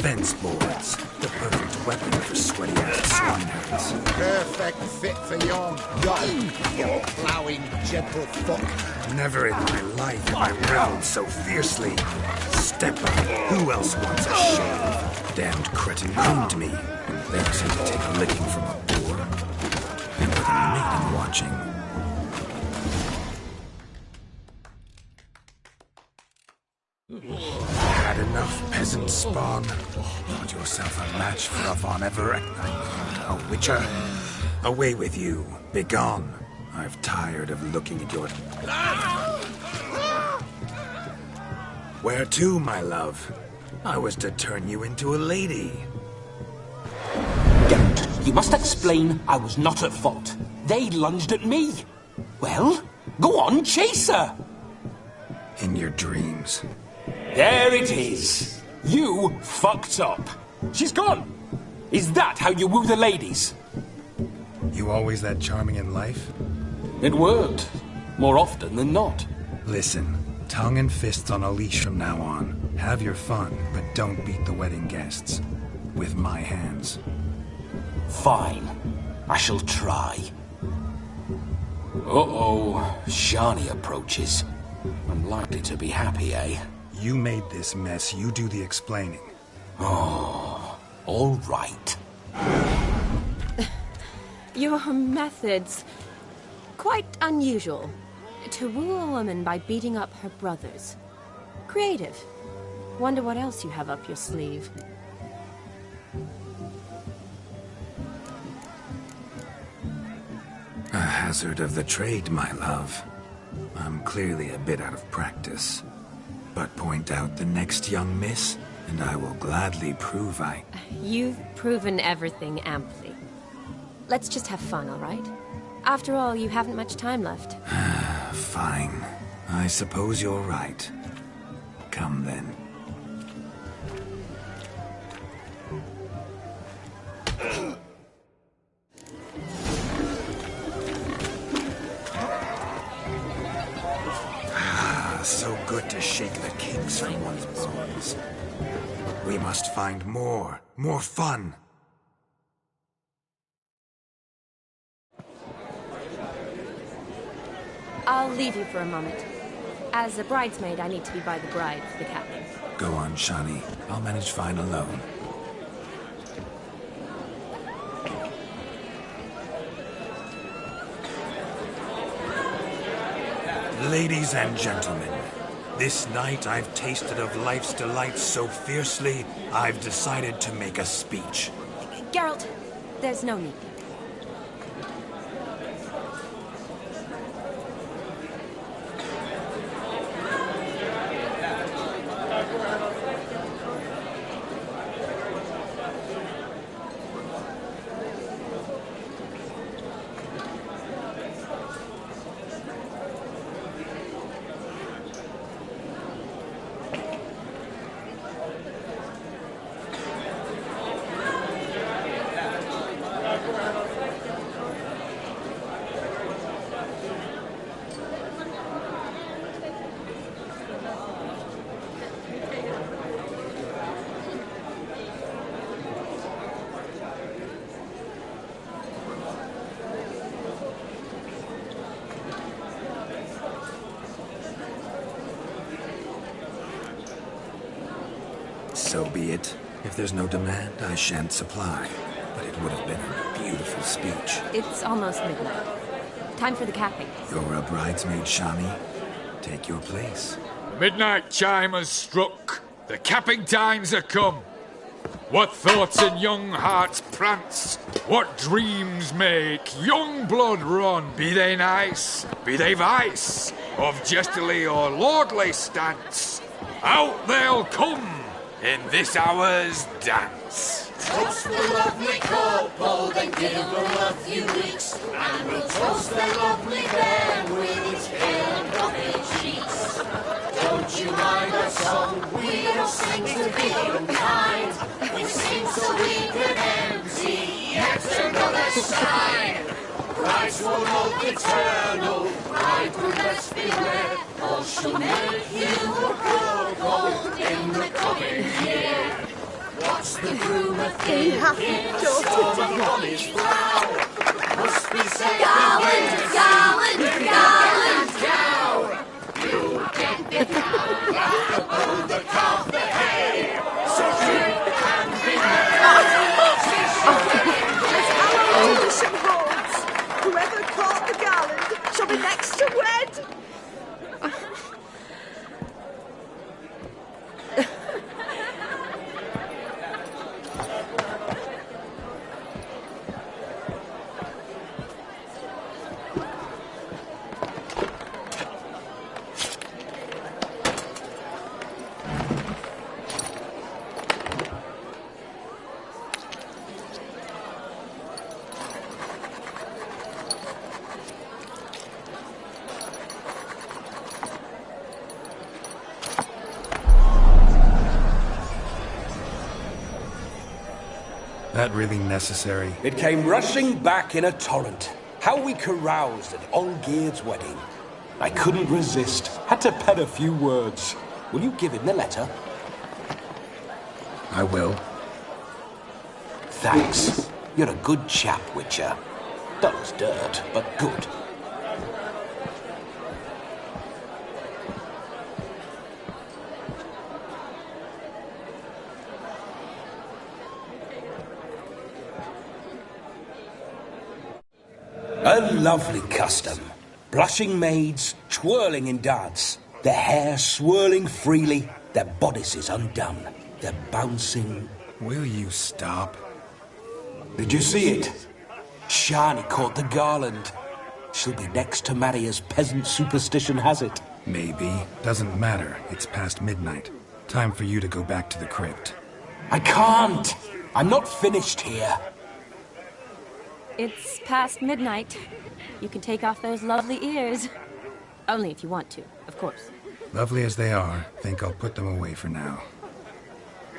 Fence boards. The perfect weapon for sweaty-ass swineherds. Perfect fit for your gun, you ploughing gentlefolk. Never in my life have I reveled so fiercely. Step up. Who else wants a shave? Damned cretin groomed me. Embarrassing to take a licking from a boor. And with a maiden watching. Had enough, peasant spawn. Thought yourself a match for a Von Everett. A witcher. Away with you. Begone. I've tired of looking at your... Where to, my love? I was to turn you into a lady. Geralt, you must explain I was not at fault. They lunged at me. Well, go on, chase her. In your dreams. There it is. You fucked up. She's gone. Is that how you woo the ladies? You always that charming in life? It worked. More often than not. Listen, tongue and fists on a leash from now on. Have your fun, but don't beat the wedding guests. With my hands. Fine. I shall try. Uh-oh. Shani approaches. I'm likely to be happy, eh? You made this mess. You do the explaining. Oh, all right. Your methods... quite unusual. To woo a woman by beating up her brothers. Creative. Wonder what else you have up your sleeve. A hazard of the trade, my love. I'm clearly a bit out of practice. But point out the next young miss, and I will gladly prove I... You've proven everything amply. Let's just have fun, all right? After all, you haven't much time left. Fine. I suppose you're right. Come then. So good to shake the kinks from one's bones. We must find more fun. I'll leave you for a moment. As a bridesmaid, I need to be by the bride for the captain. Go on, Shani. I'll manage fine alone. Ladies and gentlemen, this night I've tasted of life's delights so fiercely, I've decided to make a speech. Geralt, there's no need. So be it. If there's no demand, I shan't supply. But it would have been a beautiful speech. It's almost midnight. Time for the capping. You're a bridesmaid, Shani. Take your place. The midnight chime has struck. The capping times are come. What thoughts in young hearts prance? What dreams make young blood run? Be they nice, be they vice, of jestily or lordly stance, out they'll come in this hour's dance. Toast the lovely couple, then give them a few weeks, and we'll toast the lovely bear with its pale and puffy cheeks. Don't you mind our song? We don't sing to be unkind. We sing so we can empty yet another stein. Brides will love eternal, bridegroom best beware, or she'll make you a cuckold in the coming year. What's the rumour thing? Must be said. Garland, Garland, Garland! You get the cow, laugh about the calf, the hay. So drink and be Our tradition holds. Whoever caught the Garland shall be next to wed. That really necessary? It came rushing back in a torrent. How we caroused at Olgierd's wedding. I couldn't resist. Had to pen a few words. Will you give him the letter? I will. Thanks. You're a good chap, Witcher. Dull as dirt, but good. A lovely custom. Blushing maids, twirling in dance. Their hair swirling freely, their bodices undone. They're bouncing. Will you stop? Did you see it? Shani caught the garland. She'll be next to marry as peasant superstition has it. Maybe. Doesn't matter. It's past midnight. Time for you to go back to the crypt. I can't. I'm not finished here. It's past midnight. You can take off those lovely ears. Only if you want to, of course. Lovely as they are, think I'll put them away for now.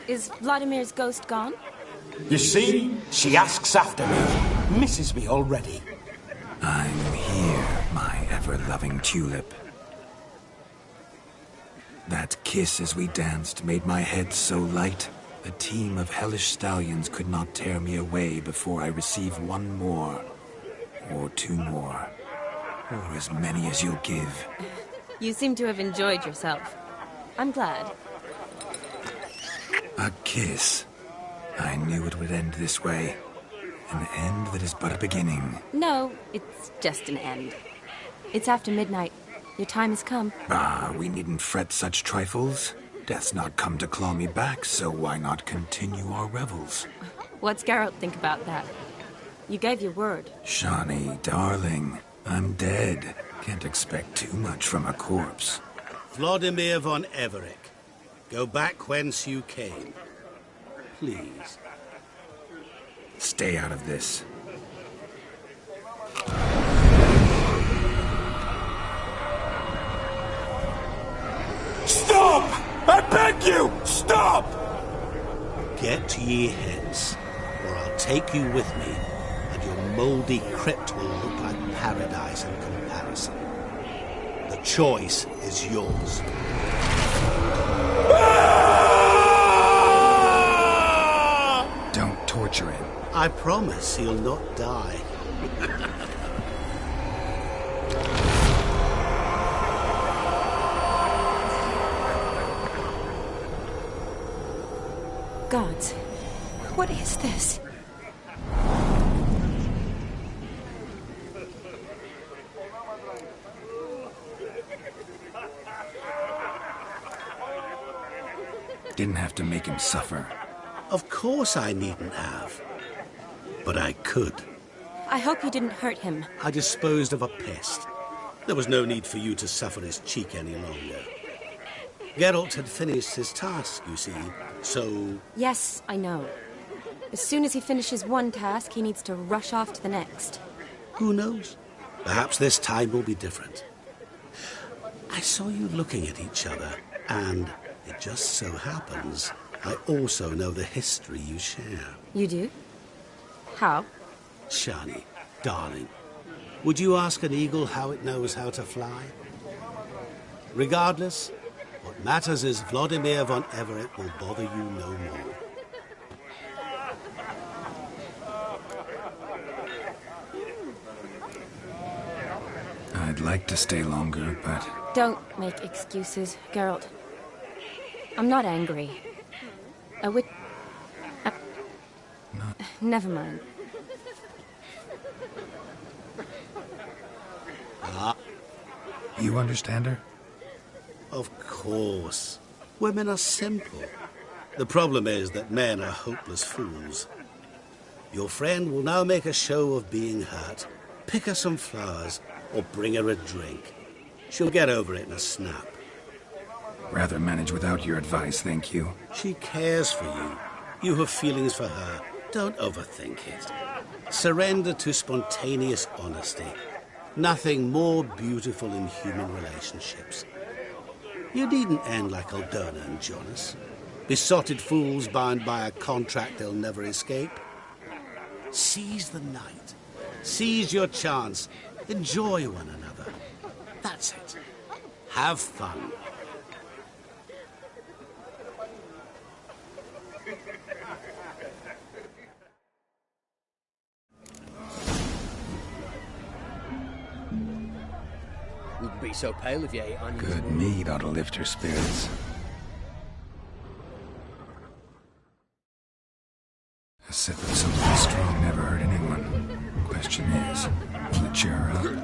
Is Vladimir's ghost gone? You see? She asks after me. Misses me already. I'm here, my ever-loving tulip. That kiss as we danced made my head so light. A team of hellish stallions could not tear me away before I receive one more. Or two more. Or as many as you'll give. You seem to have enjoyed yourself. I'm glad. A kiss. I knew it would end this way. An end that is but a beginning. No, it's just an end. It's after midnight. Your time has come. Ah, we needn't fret such trifles. Death's not come to claw me back, so why not continue our revels? What's Geralt think about that? You gave your word. Shani, darling, I'm dead. Can't expect too much from a corpse. Vladimir von Everec, go back whence you came. Please. Stay out of this. Stop! I beg you! Stop! Get ye hence, or I'll take you with me, and your mouldy crypt will look like paradise in comparison. The choice is yours. Don't torture him. I promise he'll not die. Gods, what is this? Didn't have to make him suffer. Of course I needn't have. But I could. I hope you didn't hurt him. I disposed of a pest. There was no need for you to suffer his cheek any longer. Geralt had finished his task, you see, so... Yes, I know. As soon as he finishes one task, he needs to rush off to the next. Who knows? Perhaps this time will be different. I saw you looking at each other, and it just so happens I also know the history you share. You do? How? Shani, darling, would you ask an eagle how it knows how to fly? Regardless, what matters is Vladimir von Everec will bother you no more. I'd like to stay longer, but... Don't make excuses, Geralt. I'm not angry. Never mind. You understand her? Of course. Women are simple. The problem is that men are hopeless fools. Your friend will now make a show of being hurt, pick her some flowers, or bring her a drink. She'll get over it in a snap. Rather manage without your advice, thank you. She cares for you. You have feelings for her. Don't overthink it. Surrender to spontaneous honesty. Nothing more beautiful in human relationships. You needn't end like Aldona and Jonas. Besotted fools bound by a contract they'll never escape. Seize the night. Seize your chance. Enjoy one another. That's it. Have fun. Wouldn't be so pale if you ate onions. Good mead ought to lift her spirits. A sip of something strong never hurt anyone. Question is, will it cheer her up?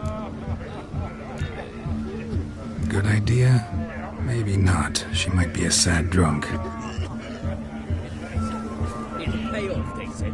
Good idea? Maybe not. She might be a sad drunk. It'll pay off, they said.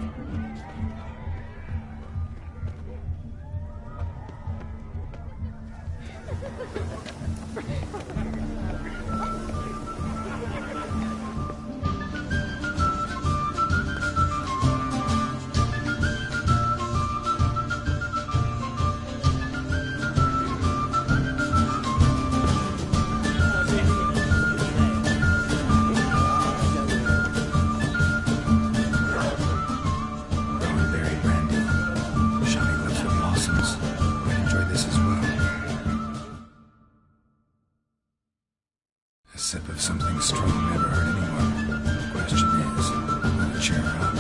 A sip of something strong never hurt anyone. The question is, will it cheer her up?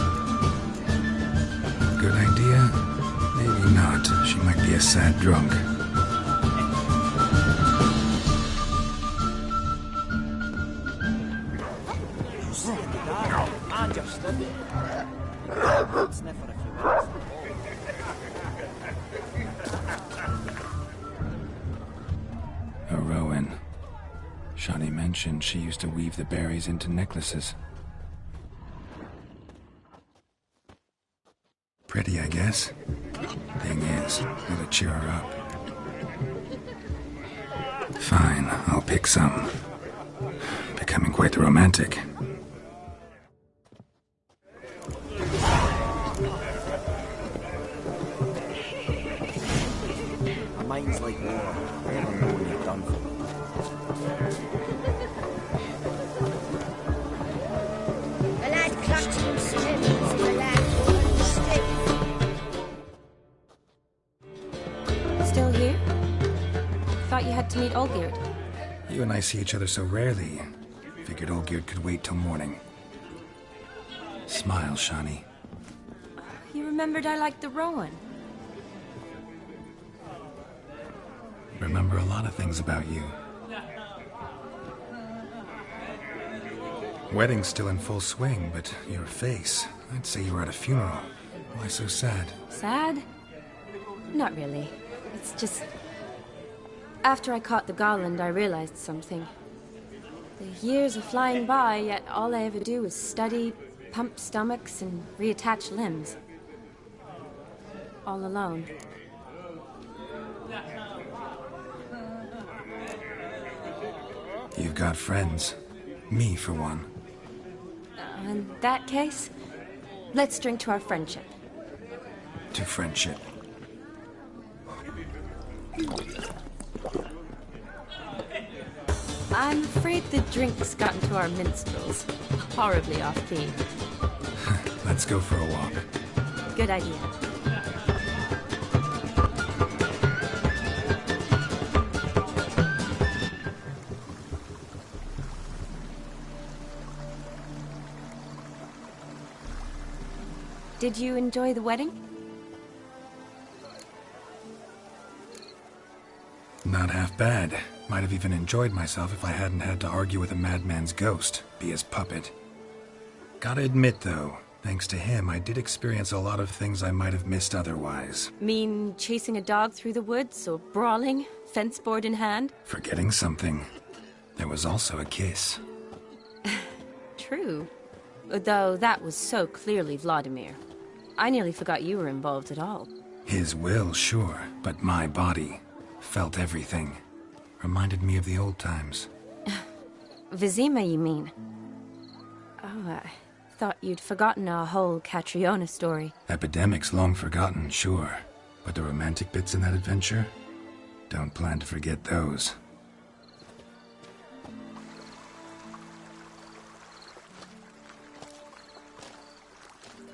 Good idea? Maybe not. She might be a sad drunk. A Rowan. Shani mentioned she used to weave the berries into necklaces. Pretty, I guess. Thing is, will it cheer her up? Fine, I'll pick some. Becoming quite the romantic. My mind's like water. I never know when you're done for. The lad clutched himself and the lad stiff. Still here? Thought you had to meet Olgierd. You and I see each other so rarely. Figured Olgierd could wait till morning. Smile, Shani. You remembered I liked the Rowan. Remember a lot of things about you. Wedding's still in full swing, but your face, I'd say you were at a funeral. Why so sad? Sad? Not really. It's just... After I caught the Garland, I realized something. The years are flying by, yet all I ever do is study, pump stomachs, and reattach limbs. All alone. You've got friends. Me, for one. In that case, let's drink to our friendship. To friendship. I'm afraid the drink's gotten to our minstrels. Horribly off-key. Let's go for a walk. Good idea. Did you enjoy the wedding? Not half bad. Might have even enjoyed myself if I hadn't had to argue with a madman's ghost, be his puppet. Gotta admit, though, thanks to him, I did experience a lot of things I might have missed otherwise. Mean chasing a dog through the woods, or brawling, fence board in hand? Forgetting something. There was also a kiss. True. Though that was so clearly Vladimir. I nearly forgot you were involved at all. His will, sure, but my body felt everything. Reminded me of the old times. Vizima, you mean? Oh, I thought you'd forgotten our whole Catriona story. Epidemics long forgotten, sure. But the romantic bits in that adventure? Don't plan to forget those.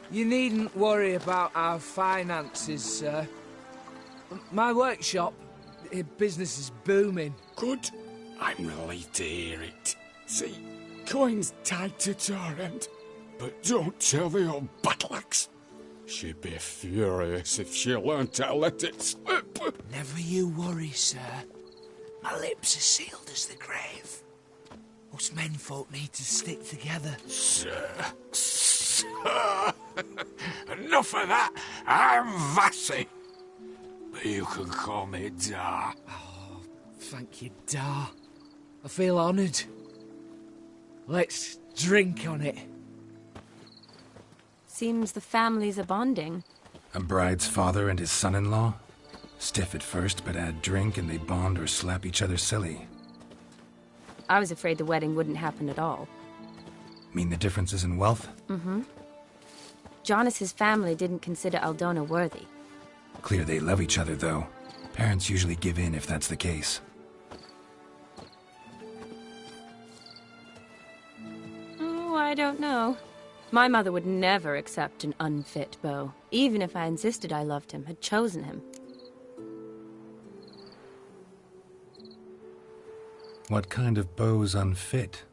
You needn't worry about our finances, sir. My workshop, business is booming. Good. I'm relieved to hear it. See, coin's tied to Torrent, but don't tell the old battleaxe. She'd be furious if she learned to let it slip. Never you worry, sir. My lips are sealed as the grave. Us menfolk need to stick together. Sir. Enough of that. I'm Vassy. But you can call me Dar. Oh, thank you, Dar. I feel honoured. Let's drink on it. Seems the families are bonding. A bride's father and his son-in-law? Stiff at first, but add drink and they bond or slap each other silly. I was afraid the wedding wouldn't happen at all. Mean the differences in wealth? Mm-hmm. Jonas's family didn't consider Aldona worthy. Clear they love each other, though. Parents usually give in if that's the case. Oh, I don't know. My mother would never accept an unfit beau, even if I insisted I loved him, had chosen him. What kind of beau's unfit?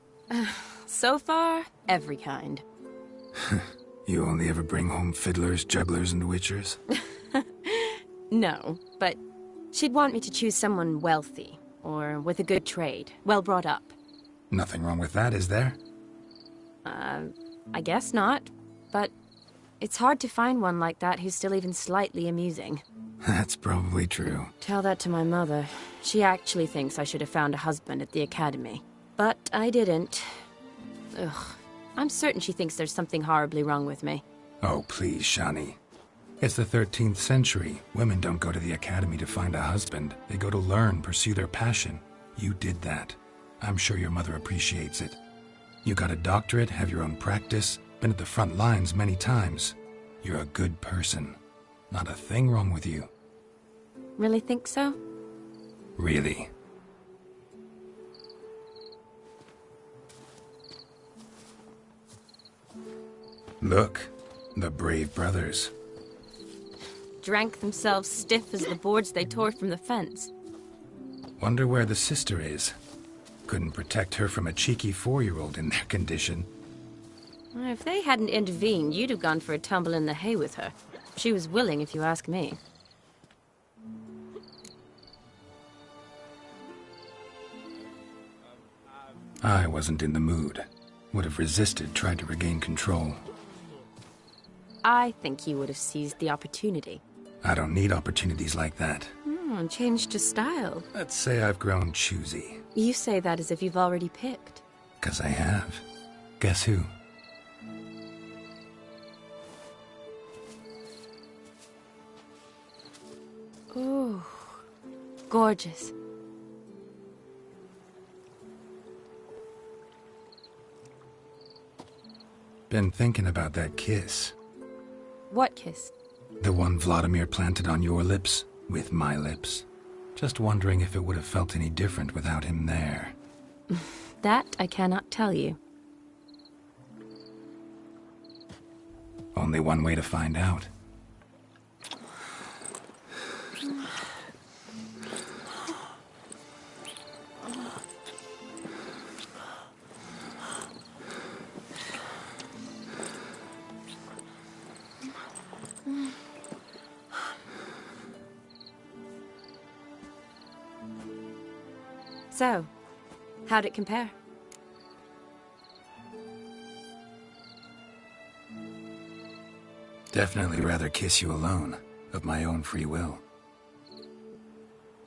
So far, every kind. You only ever bring home fiddlers, jugglers, and witchers? No, but she'd want me to choose someone wealthy, or with a good trade, well brought up. Nothing wrong with that, is there? I guess not, but it's hard to find one like that who's still even slightly amusing. That's probably true. Tell that to my mother. She actually thinks I should have found a husband at the academy. But I didn't. Ugh. I'm certain she thinks there's something horribly wrong with me. Oh, please, Shani. It's the 13th century. Women don't go to the academy to find a husband. They go to learn, pursue their passion. You did that. I'm sure your mother appreciates it. You got a doctorate, have your own practice, been at the front lines many times. You're a good person. Not a thing wrong with you. Really think so? Really. Look, the brave brothers. Drank themselves stiff as the boards they tore from the fence. Wonder where the sister is. Couldn't protect her from a cheeky 4-year-old in their condition. If they hadn't intervened, you'd have gone for a tumble in the hay with her. She was willing, if you ask me. I wasn't in the mood. Would have resisted, tried to regain control. I think you would have seized the opportunity. I don't need opportunities like that. Changed your style. Let's say I've grown choosy. You say that as if you've already picked. 'Cause I have. Guess who? Ooh, gorgeous. Been thinking about that kiss. What kiss? The one Vladimir planted on your lips, with my lips. Just wondering if it would have felt any different without him there. That I cannot tell you. Only one way to find out. So, how'd it compare? Definitely rather kiss you alone, of my own free will.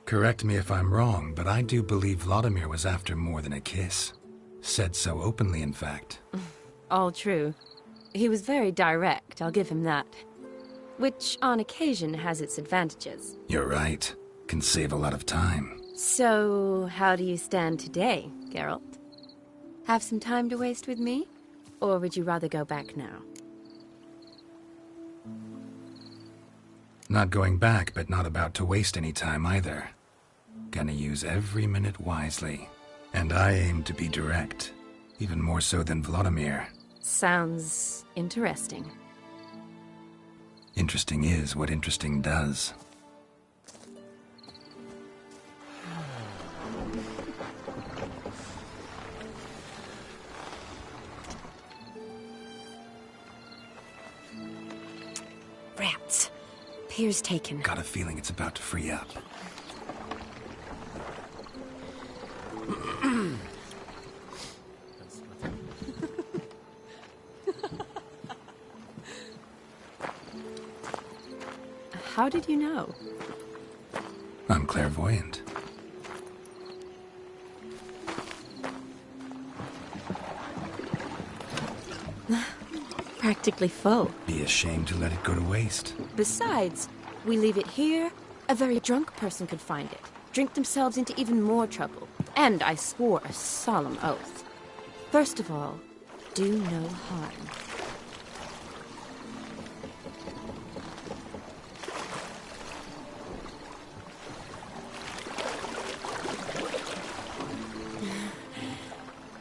Correct me if I'm wrong, but I do believe Vladimir was after more than a kiss. Said so openly, in fact. All true. He was very direct, I'll give him that. Which, on occasion, has its advantages. You're right. Can save a lot of time. So, how do you stand today, Geralt? Have some time to waste with me? Or would you rather go back now? Not going back, but not about to waste any time either. Gonna use every minute wisely. And I aim to be direct. Even more so than Vladimir. Sounds interesting. Interesting is what interesting does. Rats. Pier's taken. Got a feeling it's about to free up. How did you know? I'm clairvoyant. Practically full. Be ashamed to let it go to waste. Besides, we leave it here, a very drunk person could find it, drink themselves into even more trouble. And I swore a solemn oath. First of all, do no harm.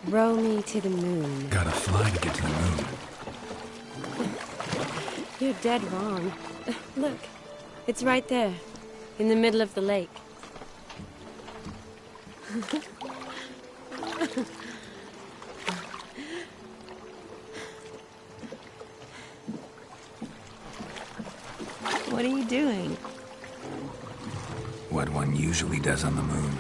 Row me to the moon. Gotta fly to get to the moon. You're dead wrong. Look, it's right there, in the middle of the lake. What are you doing? What one usually does on the moon.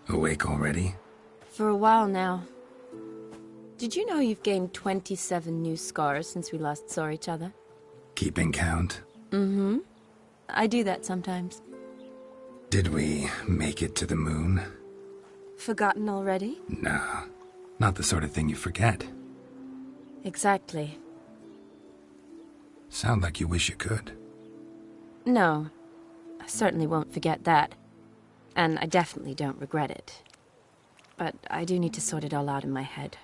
Awake already? For a while now. Did you know you've gained 27 new scars since we last saw each other? Keeping count? Mm-hmm. I do that sometimes. Did we make it to the moon? Forgotten already? No. Not the sort of thing you forget. Exactly. Sound like you wish you could. No. I certainly won't forget that. And I definitely don't regret it. But I do need to sort it all out in my head.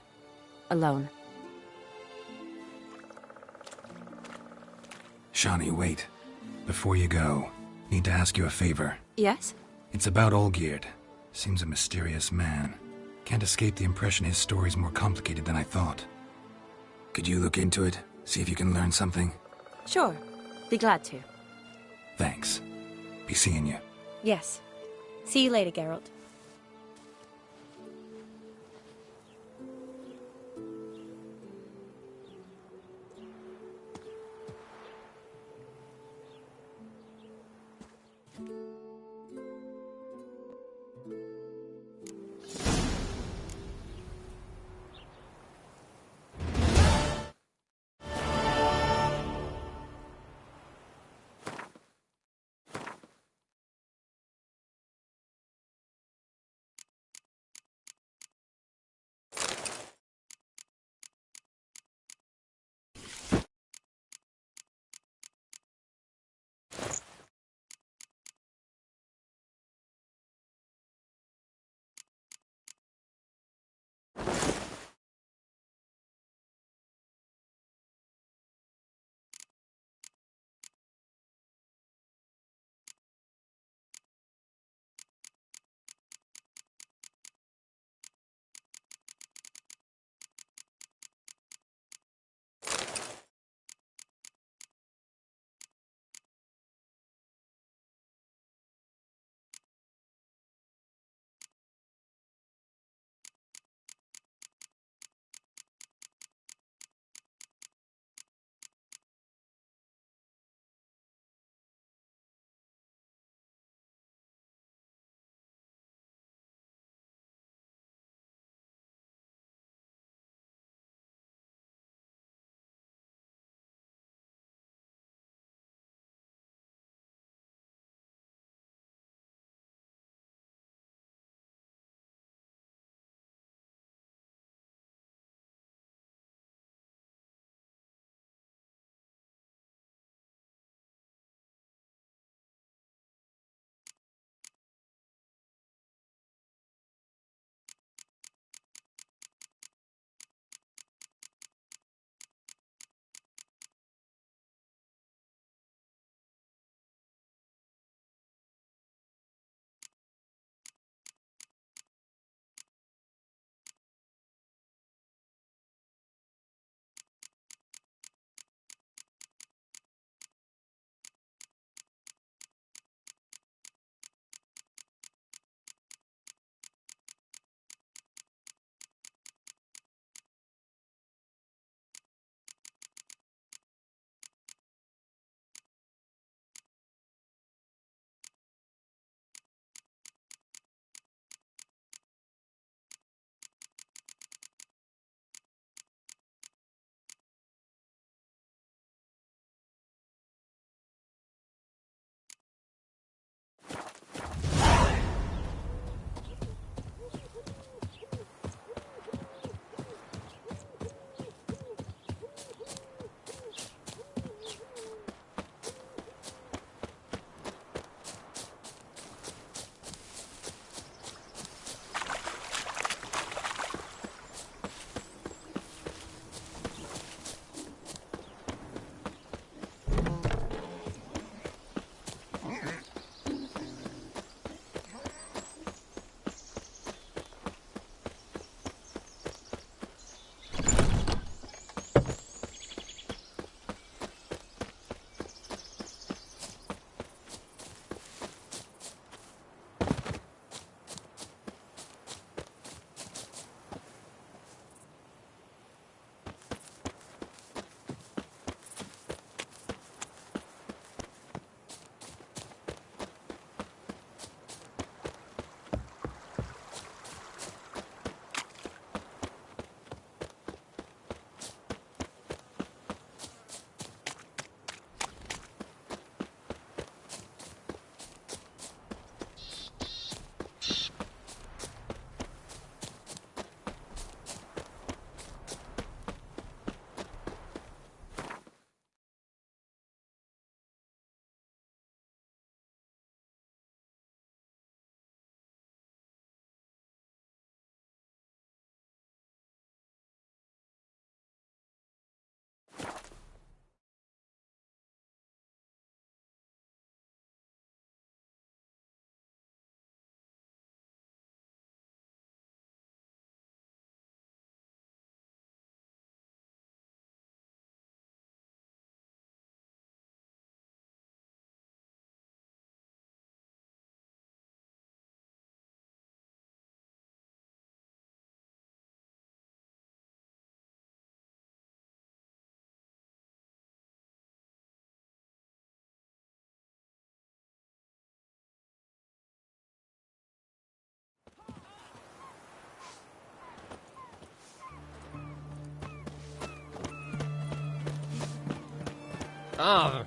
Alone. Shani, wait. Before you go, need to ask you a favor. Yes? It's about Olgierd. Seems a mysterious man. Can't escape the impression his story's more complicated than I thought. Could you look into it? See if you can learn something? Sure. Be glad to. Thanks. Be seeing you. Yes. See you later, Geralt. Ah.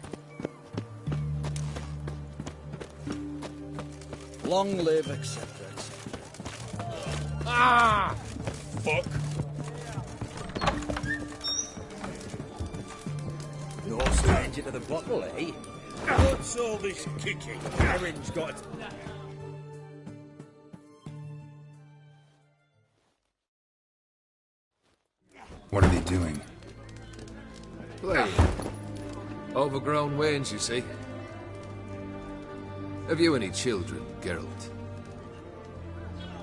Long live, etc. Ah! Fuck. No stranger to the bottle, eh? What's all this kicking? Aaron's got... What are they doing? Playing. Overgrown wains, you see. Have you any children, Geralt?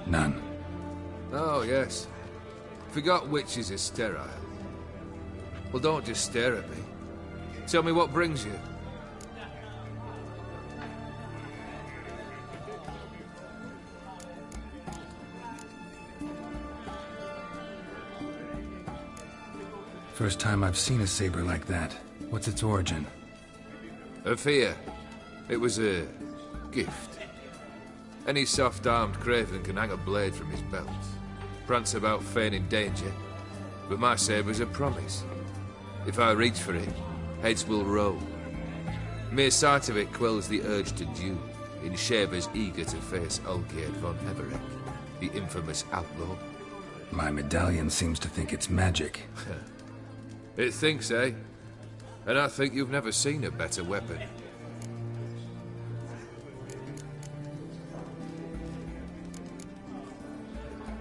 None. Oh, yes. Forgot witches are sterile. Well, don't just stare at me. Tell me what brings you. First time I've seen a saber like that. What's its origin? A fear. It was a gift. Any soft-armed craven can hang a blade from his belt, prance about feigning danger, but my saber's a promise. If I reach for it, heads will roll. Mere sight of it quells the urge to duel, in shavers eager to face Olgierd von Everec, the infamous outlaw. My medallion seems to think it's magic. It thinks, eh? And I think you've never seen a better weapon.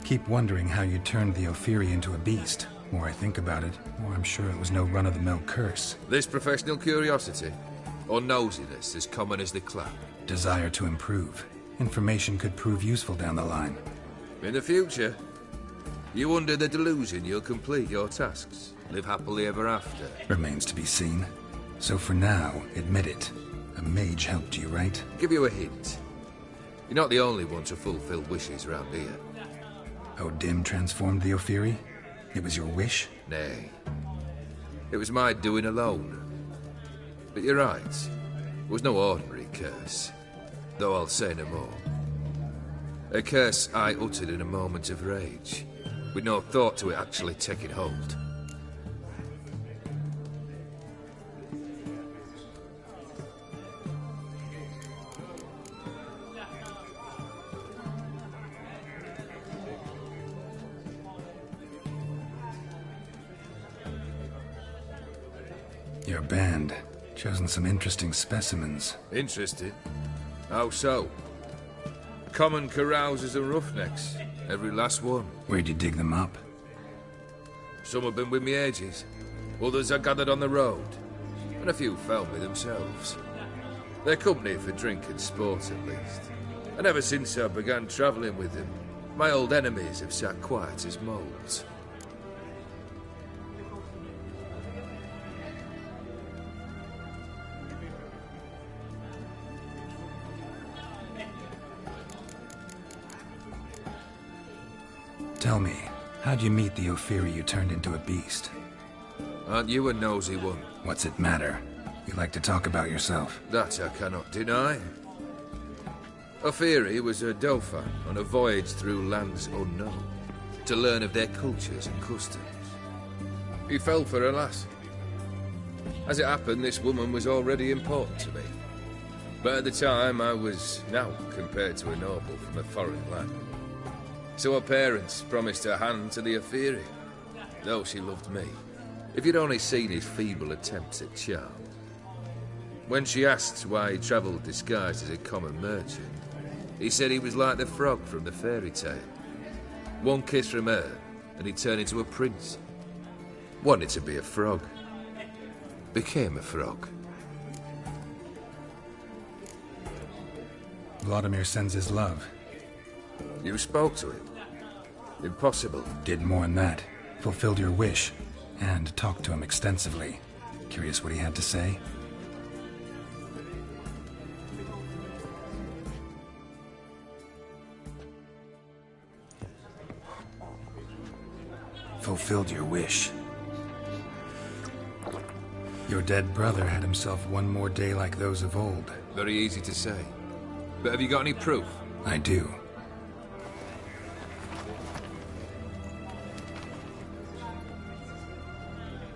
Keep wondering how you turned the Ophiri into a beast. The more I think about it, the more I'm sure it was no run-of-the-mill curse. This professional curiosity, or nosiness as common as the clap? Desire to improve. Information could prove useful down the line. In the future, you under the delusion you'll complete your tasks, live happily ever after. Remains to be seen. So for now, admit it. A mage helped you, right? Give you a hint. You're not the only one to fulfill wishes around here. O'Dim transformed the Ophiri? It was your wish? Nay. It was my doing alone. But you're right. It was no ordinary curse. Though I'll say no more. A curse I uttered in a moment of rage, with no thought to it actually taking hold. Your band. Chosen some interesting specimens. Interested? How so? Common carousers and roughnecks. Every last one. Where'd you dig them up? Some have been with me ages. Others I gathered on the road. And a few found me themselves. They're company for drink and sport, at least. And ever since I began travelling with them, my old enemies have sat quiet as moles. Tell me, how'd you meet the Ophiri you turned into a beast? Aren't you a nosy one? What's it matter? You like to talk about yourself. That I cannot deny. Ophiri was a Dauphin on a voyage through lands unknown, to learn of their cultures and customs. He fell for a lass. As it happened, this woman was already important to me. But at the time, I was now compared to a noble from a foreign land. So her parents promised her hand to the Ophiri, though she loved me. If you'd only seen his feeble attempts at charm. When she asked why he travelled disguised as a common merchant, he said he was like the frog from the fairy tale. One kiss from her, and he turned into a prince. Wanted to be a frog. Became a frog. Vladimir sends his love. You spoke to him? Impossible. Did more than that. Fulfilled your wish. And talked to him extensively. Curious what he had to say? Fulfilled your wish. Your dead brother had himself one more day like those of old. Very easy to say. But have you got any proof? I do.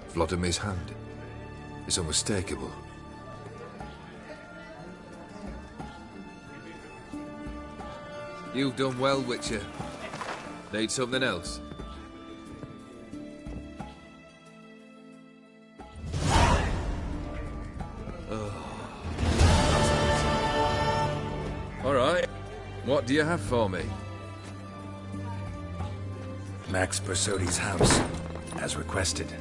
Vladimir's hand. It's unmistakable. You've done well, Witcher. Need something else? All right. What do you have for me? Max Borsodi's house, as requested.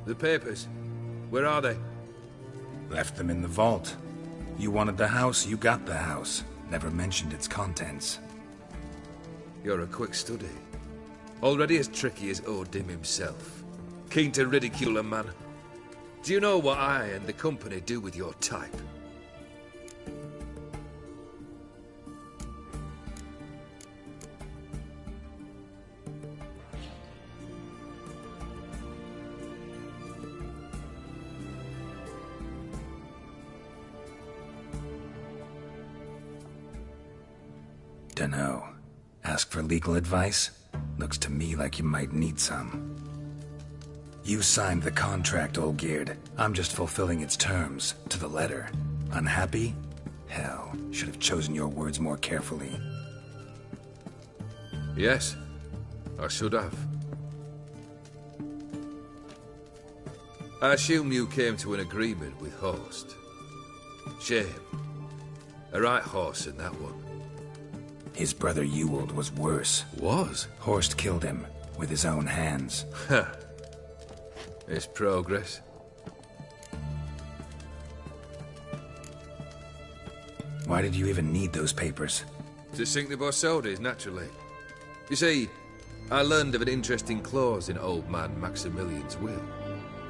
The papers. Where are they? Left them in the vault. You wanted the house, you got the house. Never mentioned its contents. You're a quick study. Already as tricky as Odin himself. Keen to ridicule a man. Do you know what I and the company do with your type? Dunno. Ask for legal advice? Looks to me like you might need some. You signed the contract, Olgierd. I'm just fulfilling its terms, to the letter. Unhappy? Hell, should have chosen your words more carefully. Yes, I should have. I assume you came to an agreement with Horst. Shame. A right horse in that one. His brother Ewald was worse. Was? Horst killed him with his own hands. Ha! It's progress. Why did you even need those papers? To sink the Borsodis, naturally. You see, I learned of an interesting clause in old man Maximilian's will.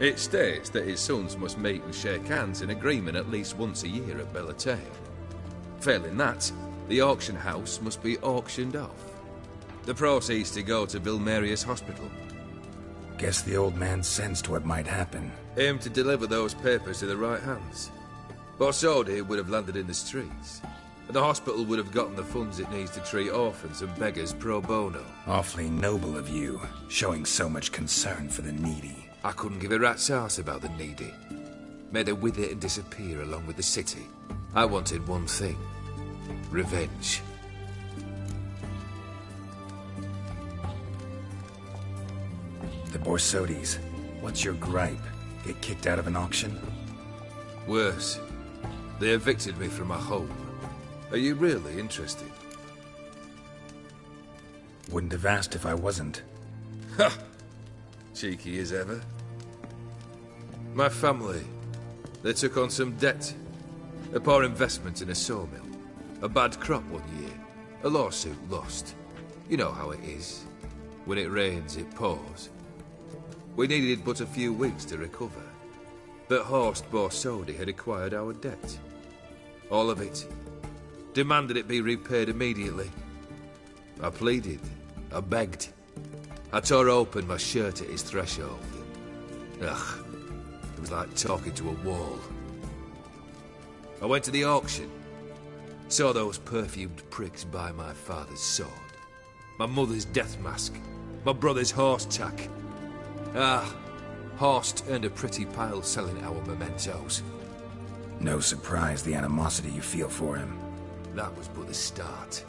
It states that his sons must meet and shake hands in agreement at least once a year at Bellatane. Failing that, the auction house must be auctioned off. The proceeds to go to Vilmerius Hospital. Guess the old man sensed what might happen. Aimed to deliver those papers to the right hands. Borsodi would have landed in the streets. And the hospital would have gotten the funds it needs to treat orphans and beggars pro bono. Awfully noble of you, showing so much concern for the needy. I couldn't give a rat's ass about the needy. May they wither and disappear along with the city. I wanted one thing. Revenge. The Borsodis. What's your gripe? Get kicked out of an auction? Worse. They evicted me from my home. Are you really interested? Wouldn't have asked if I wasn't. Ha! Cheeky as ever. My family. They took on some debt. A poor investment in a sawmill. A bad crop one year. A lawsuit lost. You know how it is. When it rains, it pours. We needed but a few weeks to recover. But Horst Borsodi had acquired our debt. All of it. Demanded it be repaid immediately. I pleaded. I begged. I tore open my shirt at his threshold. Ugh. It was like talking to a wall. I went to the auction. Saw those perfumed pricks buy my father's sword. My mother's death mask. My brother's horse tack. Ah, Horst earned a pretty pile selling our mementos. No surprise the animosity you feel for him. That was but the start.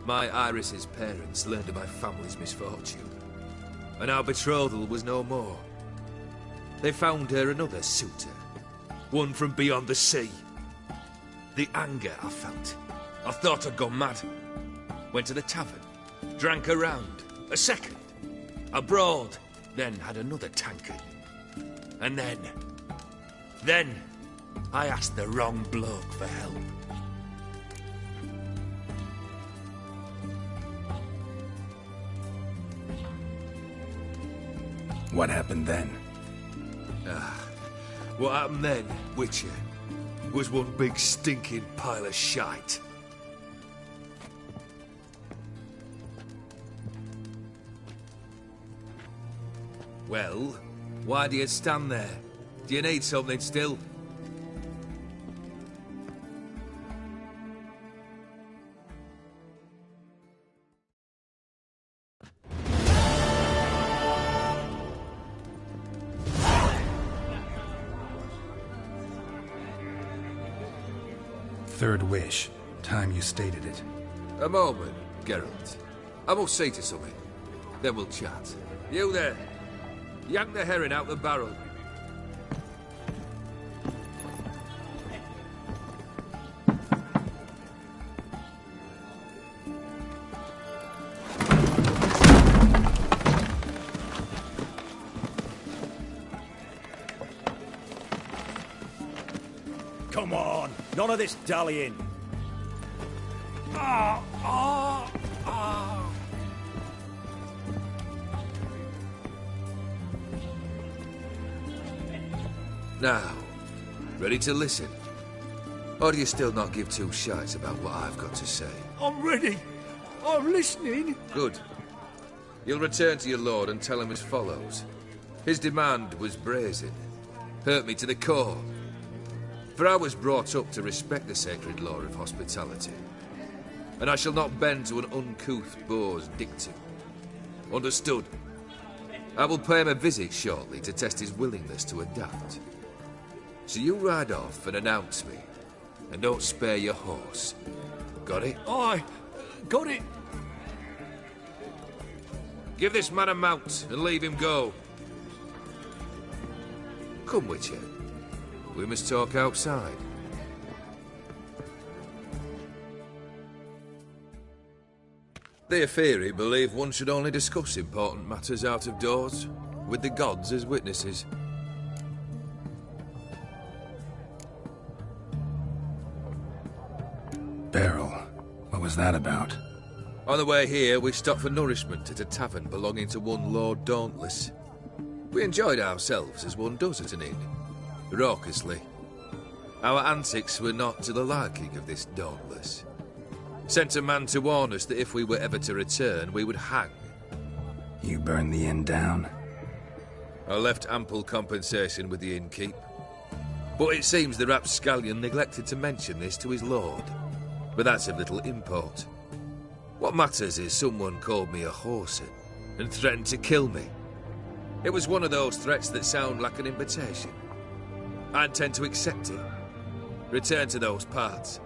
My Iris's parents learned of my family's misfortune, and our betrothal was no more. They found her another suitor, one from beyond the sea. The anger I felt. I thought I'd gone mad. Went to the tavern, drank a round, a second, abroad, then had another tankard. And then, I asked the wrong bloke for help. What happened then? What happened then, Witcher, was one big stinking pile of shite. Well, why do you stand there? Do you need something still? Third wish. Time you stated it. A moment, Geralt. I must say to something. Then we'll chat. You there. Yank the herring out the barrel. Come on, none of this dallying. Now, ready to listen? Or do you still not give two shites about what I've got to say? I'm ready. I'm listening. Good. You'll return to your lord and tell him as follows. His demand was brazen. Hurt me to the core. For I was brought up to respect the sacred law of hospitality. And I shall not bend to an uncouth boor's dictum. Understood? I will pay him a visit shortly to test his willingness to adapt. So you ride off and announce me. And don't spare your horse. Got it? Aye, got it. Give this man a mount and leave him go. Come, Witcher. We must talk outside. The Aetheri believe one should only discuss important matters out of doors, with the gods as witnesses. Beryl, what was that about? On the way here, we stopped for nourishment at a tavern belonging to one Lord Dauntless. We enjoyed ourselves as one does at an inn, raucously. Our antics were not to the liking of this Dauntless. Sent a man to warn us that if we were ever to return, we would hang. You burned the inn down? I left ample compensation with the innkeep. But it seems the rapscallion neglected to mention this to his lord. But that's of little import. What matters is someone called me a whoreson and threatened to kill me. It was one of those threats that sound like an invitation. I intend to accept it. Return to those parts.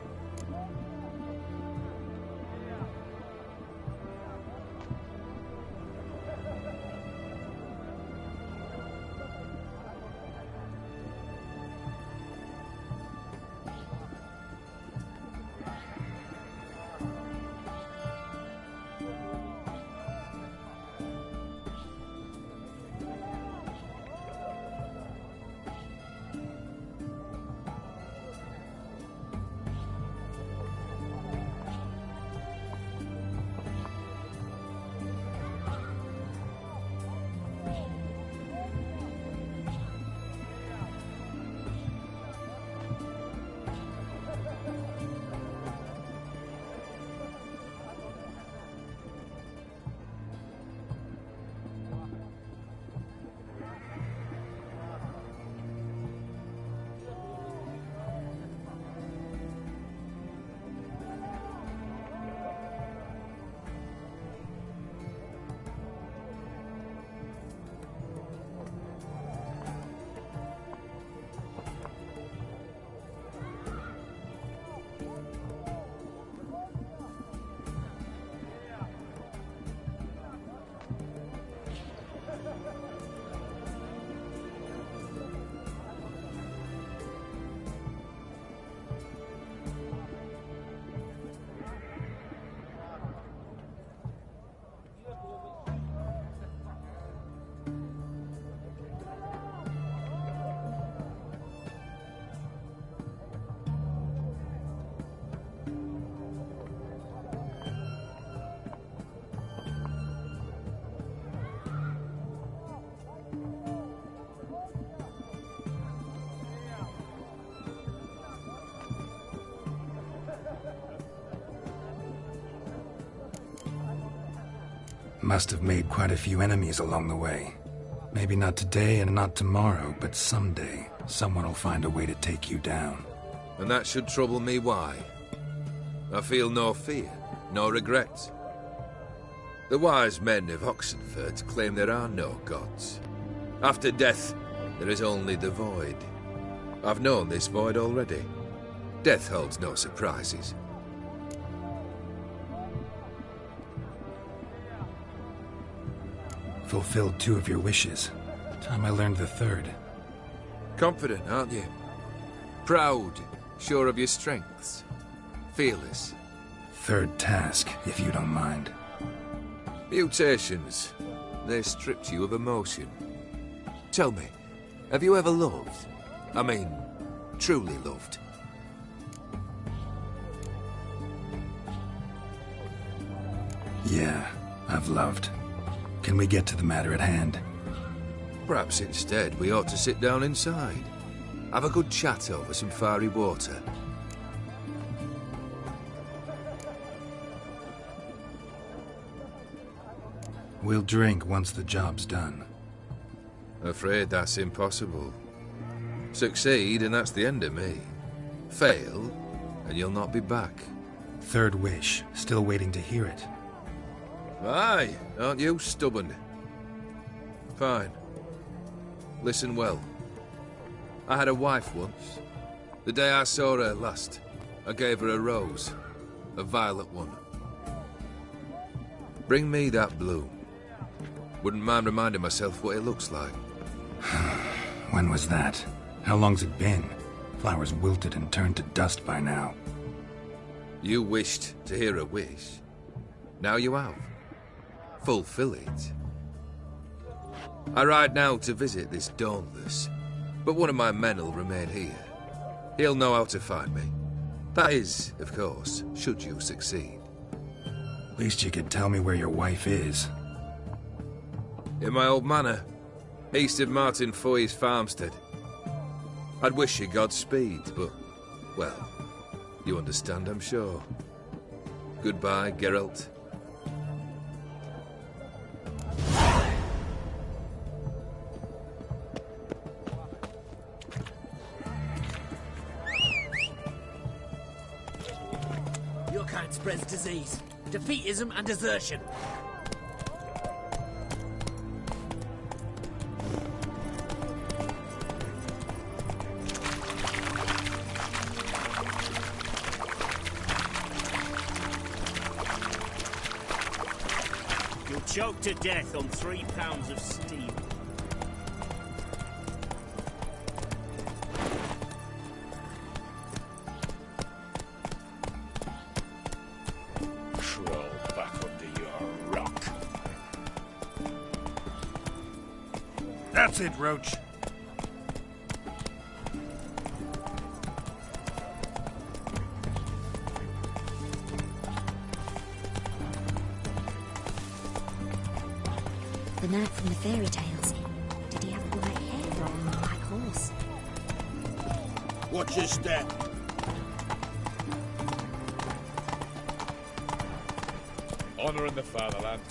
Must have made quite a few enemies along the way. Maybe not today and not tomorrow, but someday, someone will find a way to take you down. And that should trouble me why? I feel no fear, no regrets. The wise men of Oxenford claim there are no gods. After death, there is only the void. I've known this void already. Death holds no surprises. Fulfilled 2 of your wishes. Time I learned the 3rd. Confident, aren't you? Proud, sure of your strengths. Fearless. 3rd task, if you don't mind. Mutations. They stripped you of emotion. Tell me, have you ever loved? I mean, truly loved? Yeah, I've loved. Can we get to the matter at hand? Perhaps instead we ought to sit down inside. Have a good chat over some fiery water. We'll drink once the job's done. Afraid that's impossible. Succeed and that's the end of me. Fail and you'll not be back. 3rd wish. Still waiting to hear it. Aye, aren't you stubborn? Fine. Listen well. I had a wife once. The day I saw her last, I gave her a rose. A violet one. Bring me that bloom. Wouldn't mind reminding myself what it looks like. When was that? How long's it been? Flowers wilted and turned to dust by now. You wished to hear a wish. Now you have. Fulfill it. I ride now to visit this Dauntless, but one of my men will remain here. He'll know how to find me. That is, of course, should you succeed. Least you could tell me where your wife is. In my old manor, east of Martin Foy's farmstead. I'd wish you Godspeed, but, well, you understand, I'm sure. Goodbye, Geralt. Your kind spreads disease, defeatism and desertion. You'll choke to death on 3 pounds of steel. Crawl back under your rock. That's it, Roach. The knight from the fairy tales. Did he have white hair or a white horse? Watch your step. Honor in the fatherland.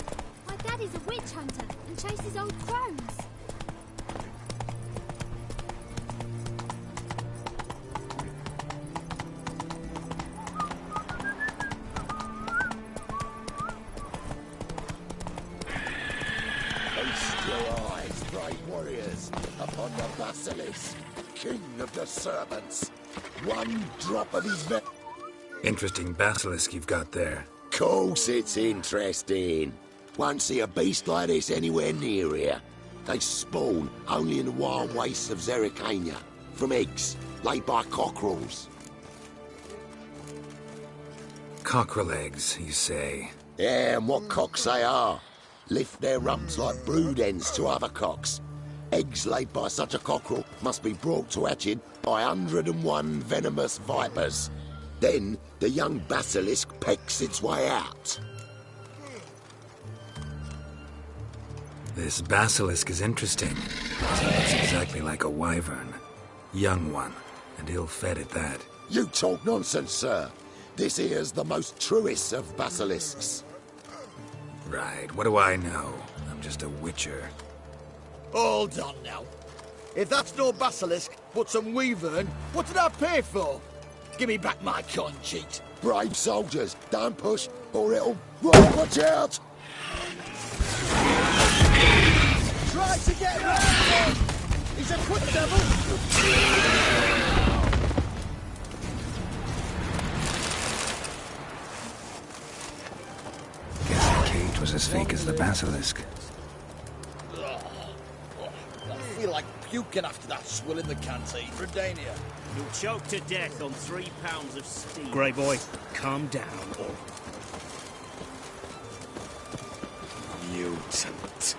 My daddy's a witch hunter and chases old crones. Feast your eyes, brave warriors, upon the Basilisk, king of the serpents. One drop of his Interesting basilisk you've got there. Course it's interesting. Won't see a beast like this anywhere near here. They spawn only in the wild wastes of Zerrikania, from eggs laid by cockerels. Cockerel eggs, you say? Yeah, and what cocks they are. Lift their rumps like brood hens to other cocks. Eggs laid by such a cockerel must be brought to hatching by 101 venomous vipers. Then the young basilisk pecks its way out. This basilisk is interesting. It's exactly like a wyvern. Young one, and ill-fed at that. You talk nonsense, sir. This here's the most truest of basilisks. Right, what do I know? I'm just a witcher. Hold on now. If that's no basilisk, but some weavern, what did I pay for? Give me back my coin, cheat. Brave soldiers, don't push, or it'll... Right, watch out! Try to get round him! He's a quick devil! Guess the cage was as fake as the basilisk. I feel like puking after that swill in the canteen. Redania. You'll choke to death on 3 pounds of steam. Grey boy, calm down. Mutant.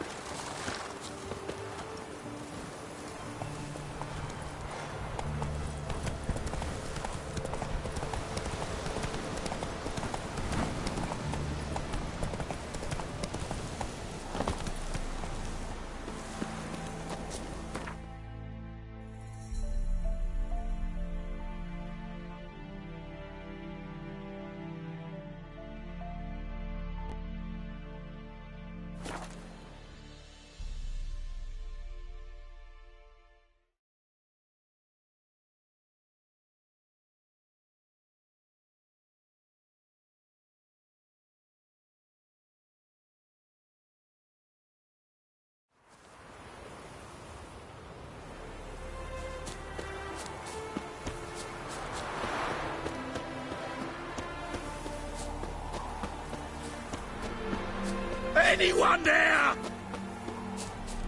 Anyone there?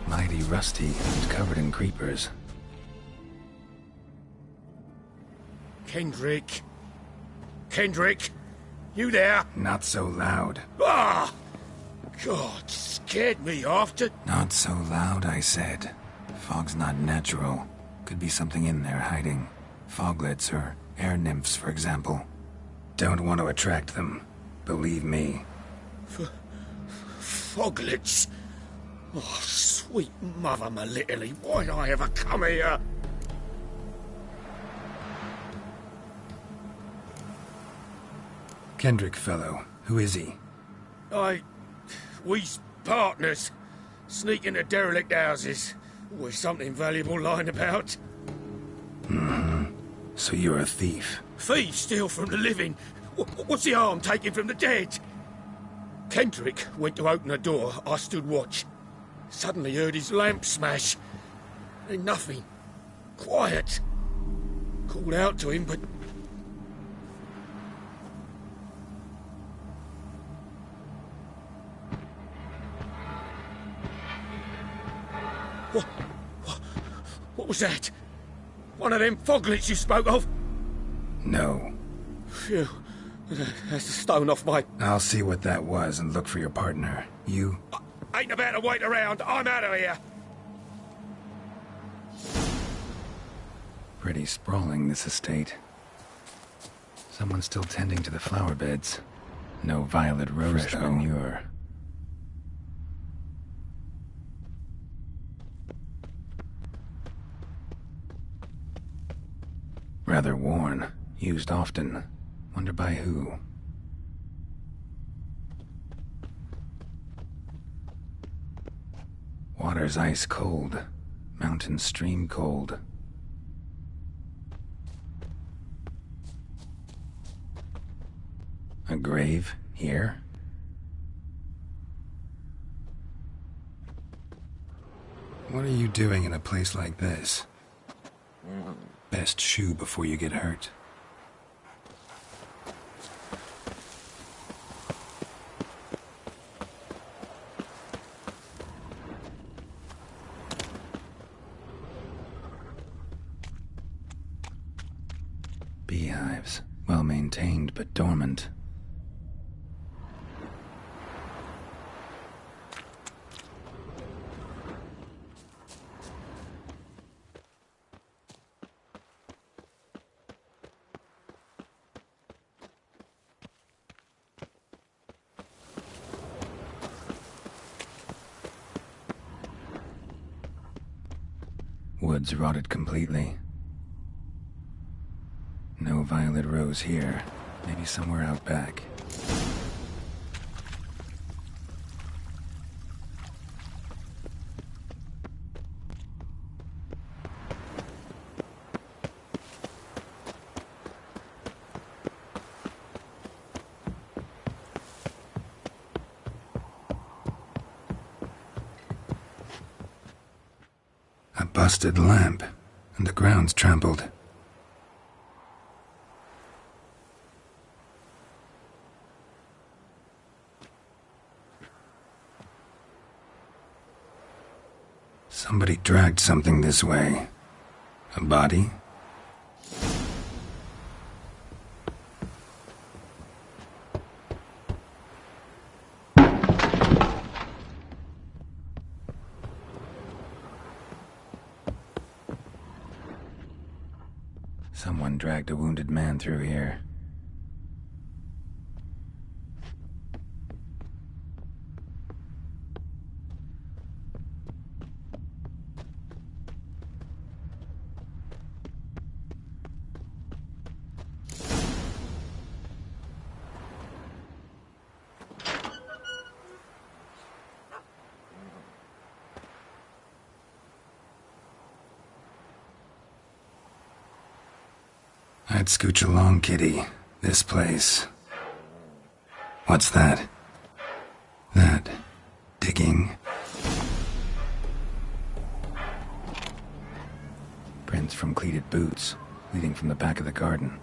Mighty rusty and covered in creepers. Kendrick. Kendrick, you there? Not so loud. Ah! God, scared me off to... Not so loud, I said. Fog's not natural. Could be something in there hiding. Foglets or air nymphs, for example. Don't want to attract them. Believe me. Foglets? Oh, sweet mother, my little, why'd I ever come here? Kendrick fellow. Who is he? We's partners. Sneak into derelict houses. Always something valuable lying about. Mm-hmm. So you're a thief? Thieves steal from the living. What's the harm taking from the dead? Kendrick went to open a door. I stood watch. Suddenly heard his lamp smash. Then nothing. Quiet. Called out to him, but... What was that? One of them foglets you spoke of? No. Phew. That's a stone off my... I'll see what that was and look for your partner. You? Ain't about to wait around. I'm out of here. Pretty sprawling, this estate. Someone's still tending to the flower beds. No violet rose, fresh manure. Rather worn. Used often. Wonder by who? Water's ice cold. Mountain stream cold. A grave here? What are you doing in a place like this? Best shoe before you get hurt. Beehives, well maintained but dormant. Woods rotted completely. No violet rose here. Maybe somewhere out back. busted lamp, and the ground's trampled. Somebody dragged something this way. A body? Someone dragged a wounded man through here. I'd scooch along, kitty. This place. What's that? That... digging? Prints from cleated boots, leading from the back of the garden.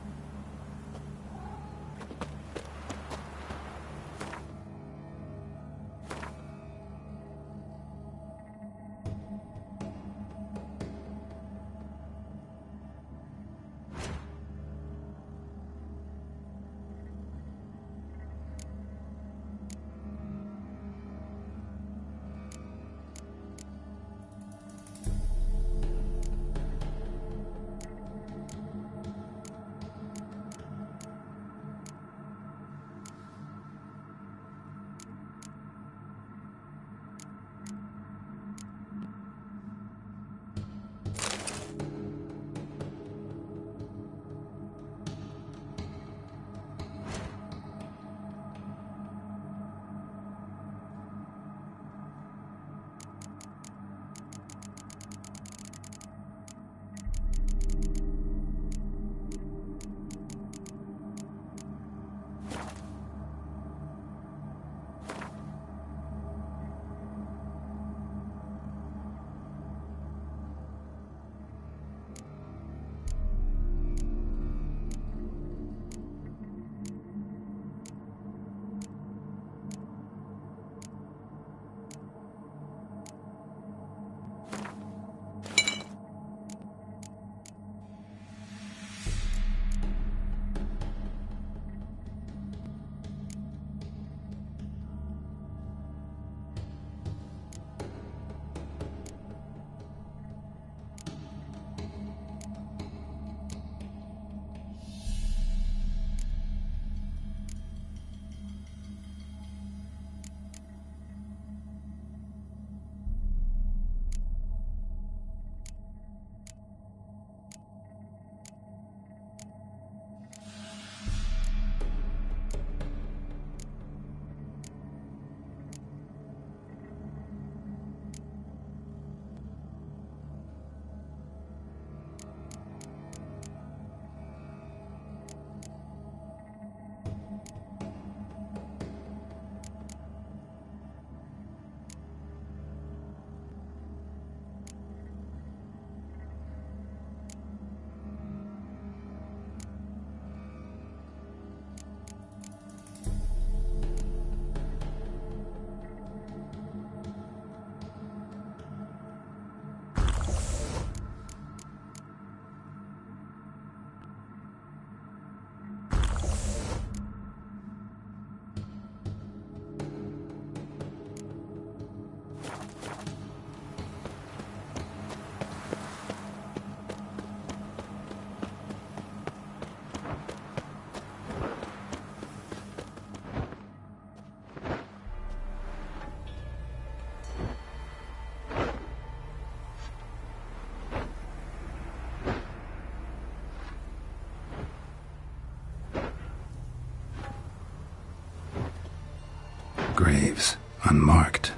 Graves, unmarked,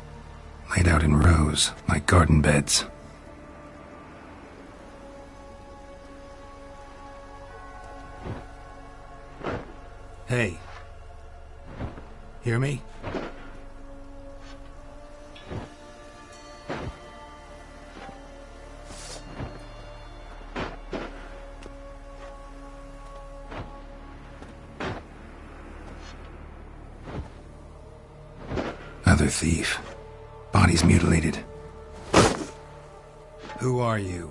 laid out in rows like garden beds. Hey. Hear me? Another thief. Body's mutilated. Who are you?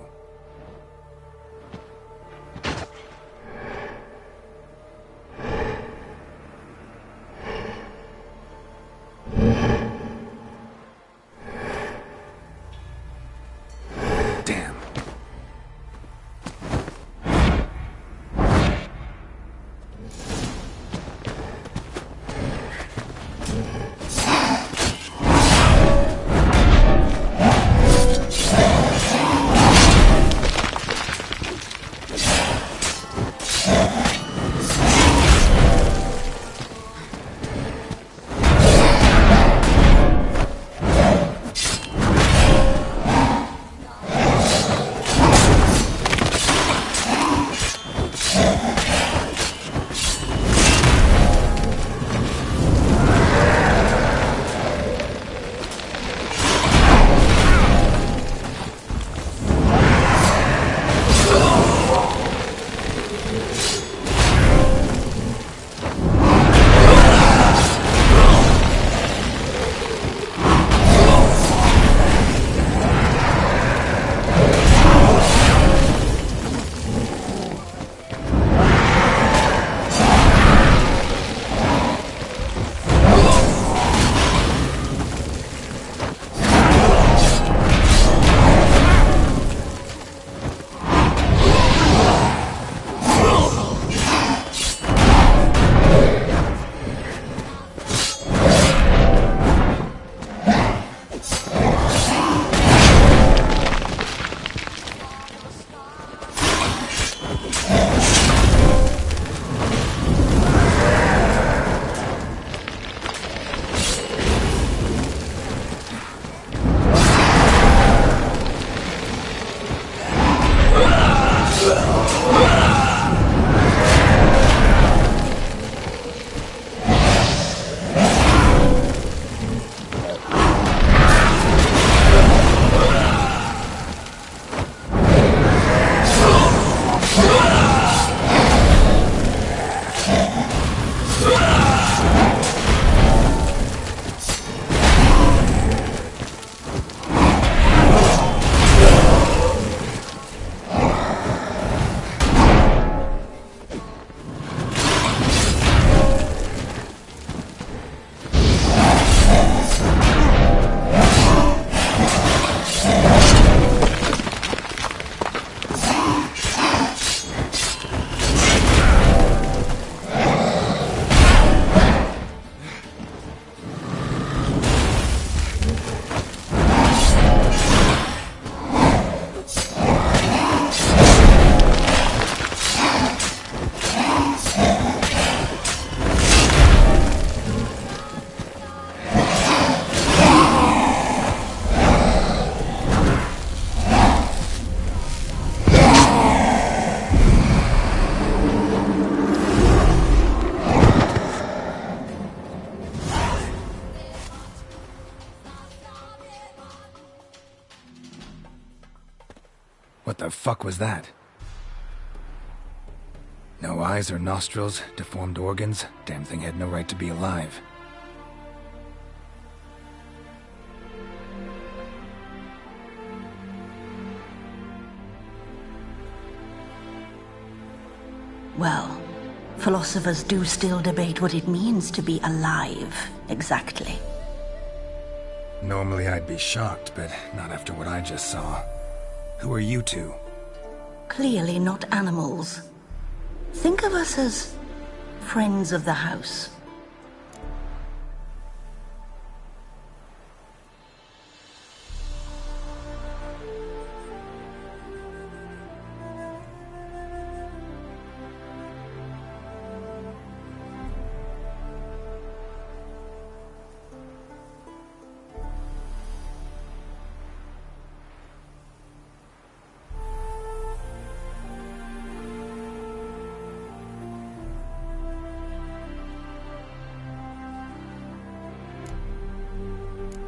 Damn. What the fuck was that? No eyes or nostrils, deformed organs. Damn thing had no right to be alive. Well, philosophers do still debate what it means to be alive, exactly. Normally I'd be shocked, but not after what I just saw. Who are you two? Clearly not animals. Think of us as friends of the house.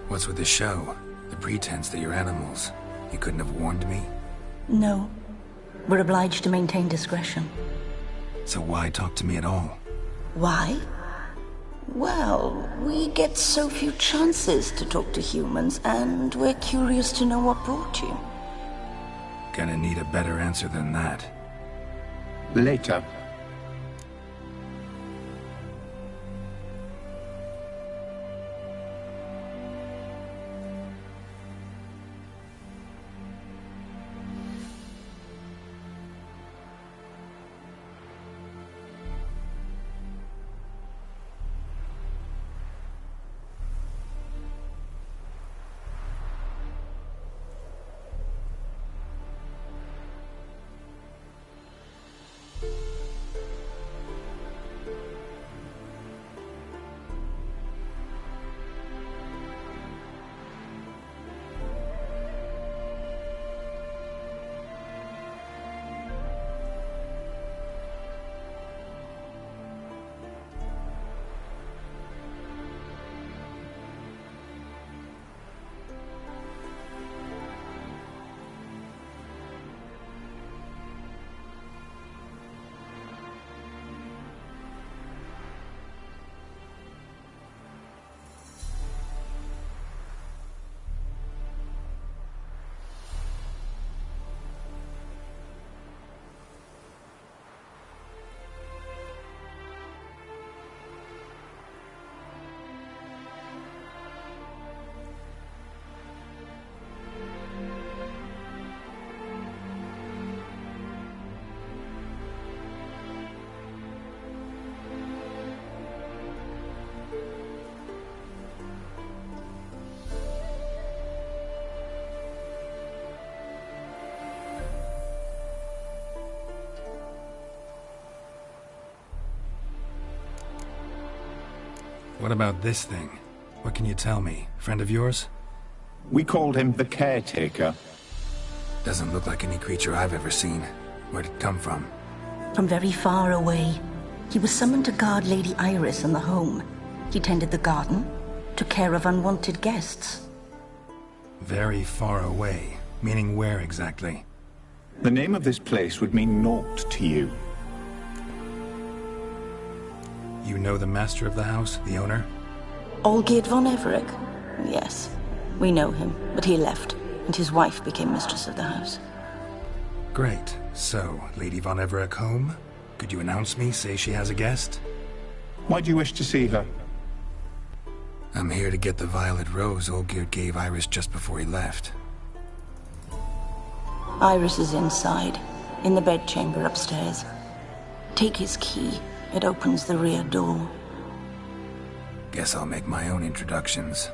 What's with the show? The pretense that you're animals. You couldn't have warned me? No. We're obliged to maintain discretion. So why talk to me at all? Why? Well, we get so few chances to talk to humans, and we're curious to know what brought you. Gonna need a better answer than that. Later. What about this thing? What can you tell me? Friend of yours? We called him the Caretaker. Doesn't look like any creature I've ever seen. Where'd it come from? From very far away. He was summoned to guard Lady Iris and the home. He tended the garden, took care of unwanted guests. Very far away? Meaning where exactly? The name of this place would mean naught to you. You know the master of the house, the owner? Olgierd von Everec? Yes, we know him, but he left, and his wife became mistress of the house. Great. So, Lady von Everec home? Could you announce me, say she has a guest? Why do you wish to see her? I'm here to get the violet rose Olgierd gave Iris just before he left. Iris is inside, in the bedchamber upstairs. Take his key. It opens the rear door. Guess I'll make my own introductions.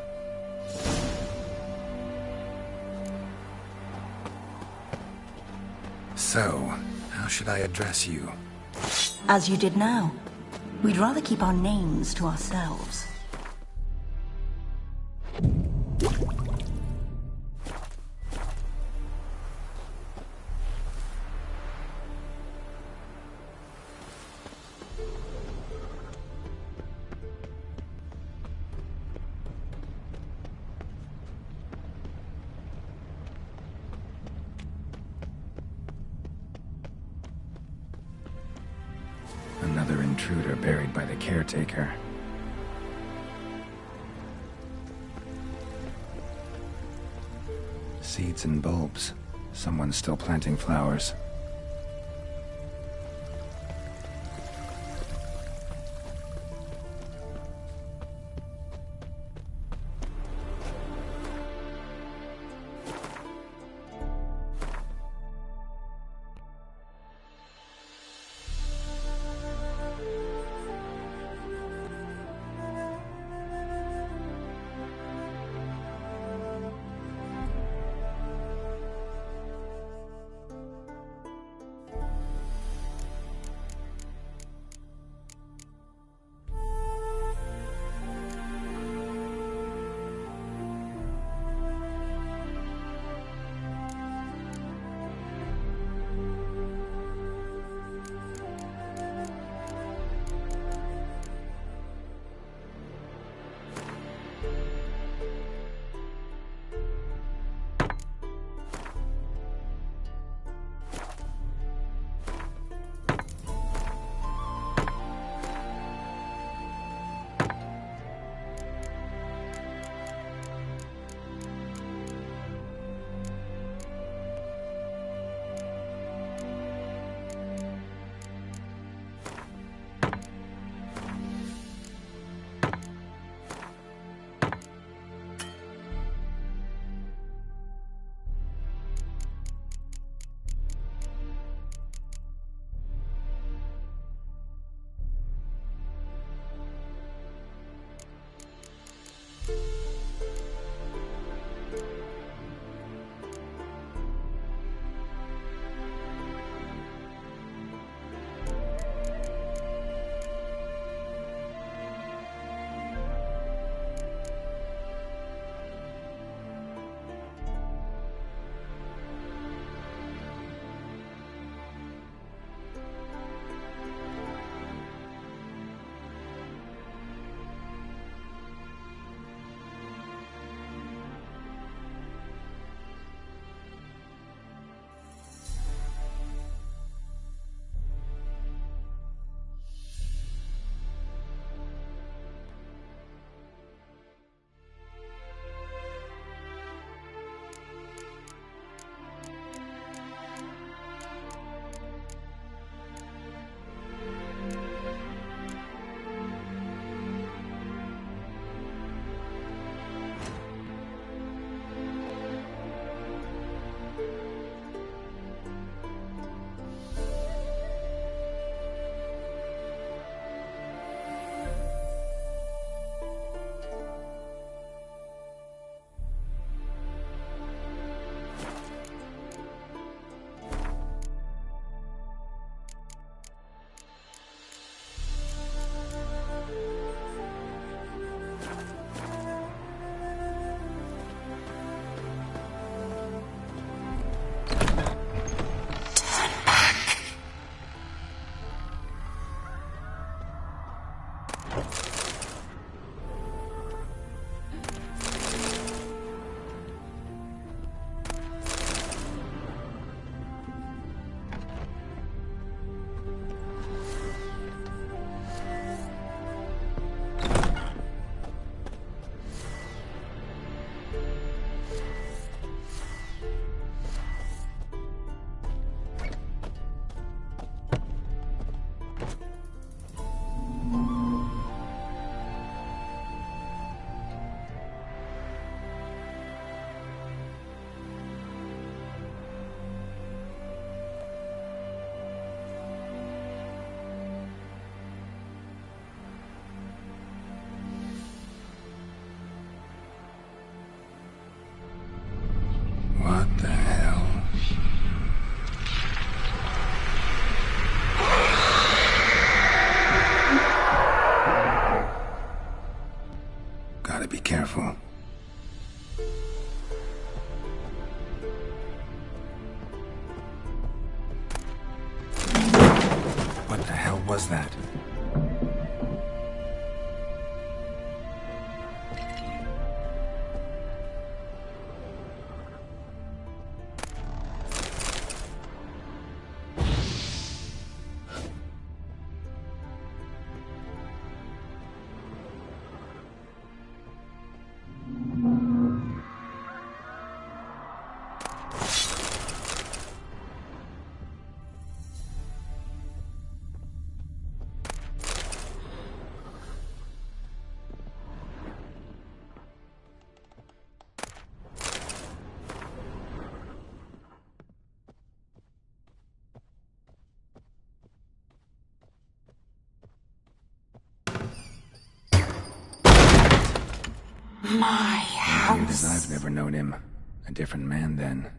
So, how should I address you? As you did now. We'd rather keep our names to ourselves. Another intruder buried by the Caretaker. Seeds and bulbs. Someone's still planting flowers. What the hell? Gotta be careful. What the hell was that? My house. Weird as I've never known him. A different man then.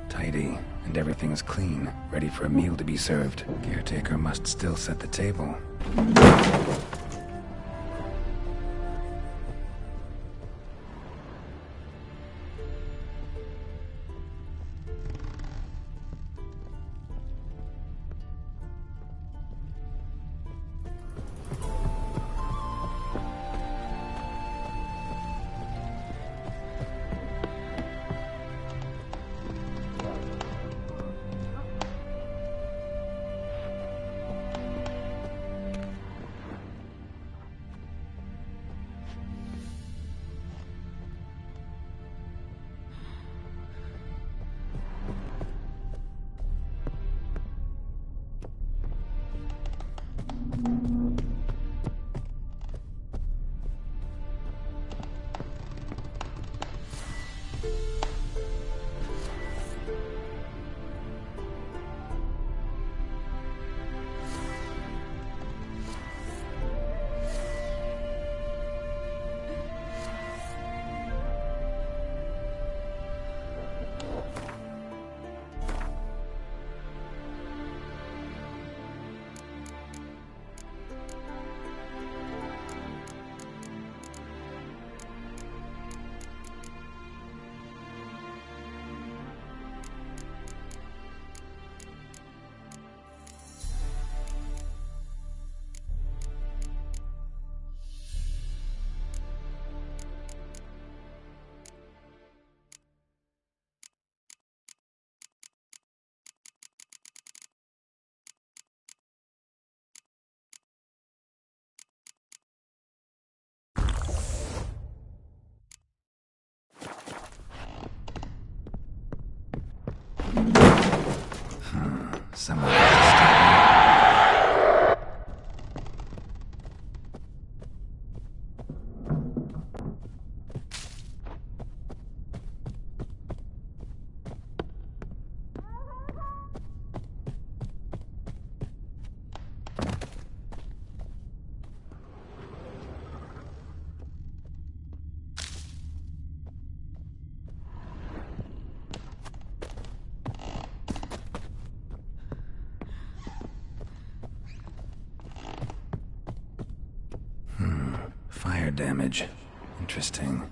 Tidy, and everything's clean, ready for a meal to be served. Caretaker must still set the table. Someone has to stop me. damage. Interesting.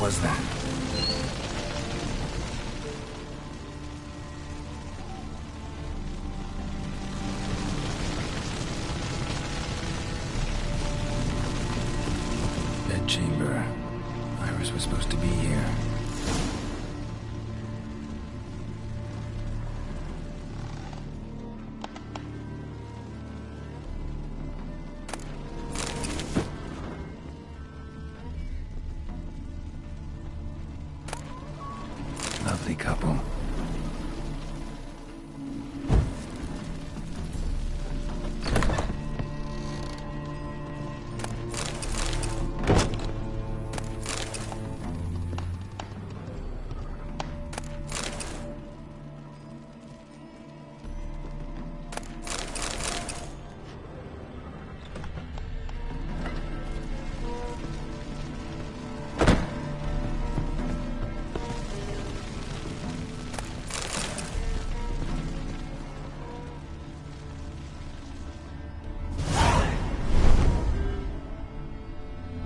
Was that? Bedchamber. Iris was supposed to be here. Lovely couple.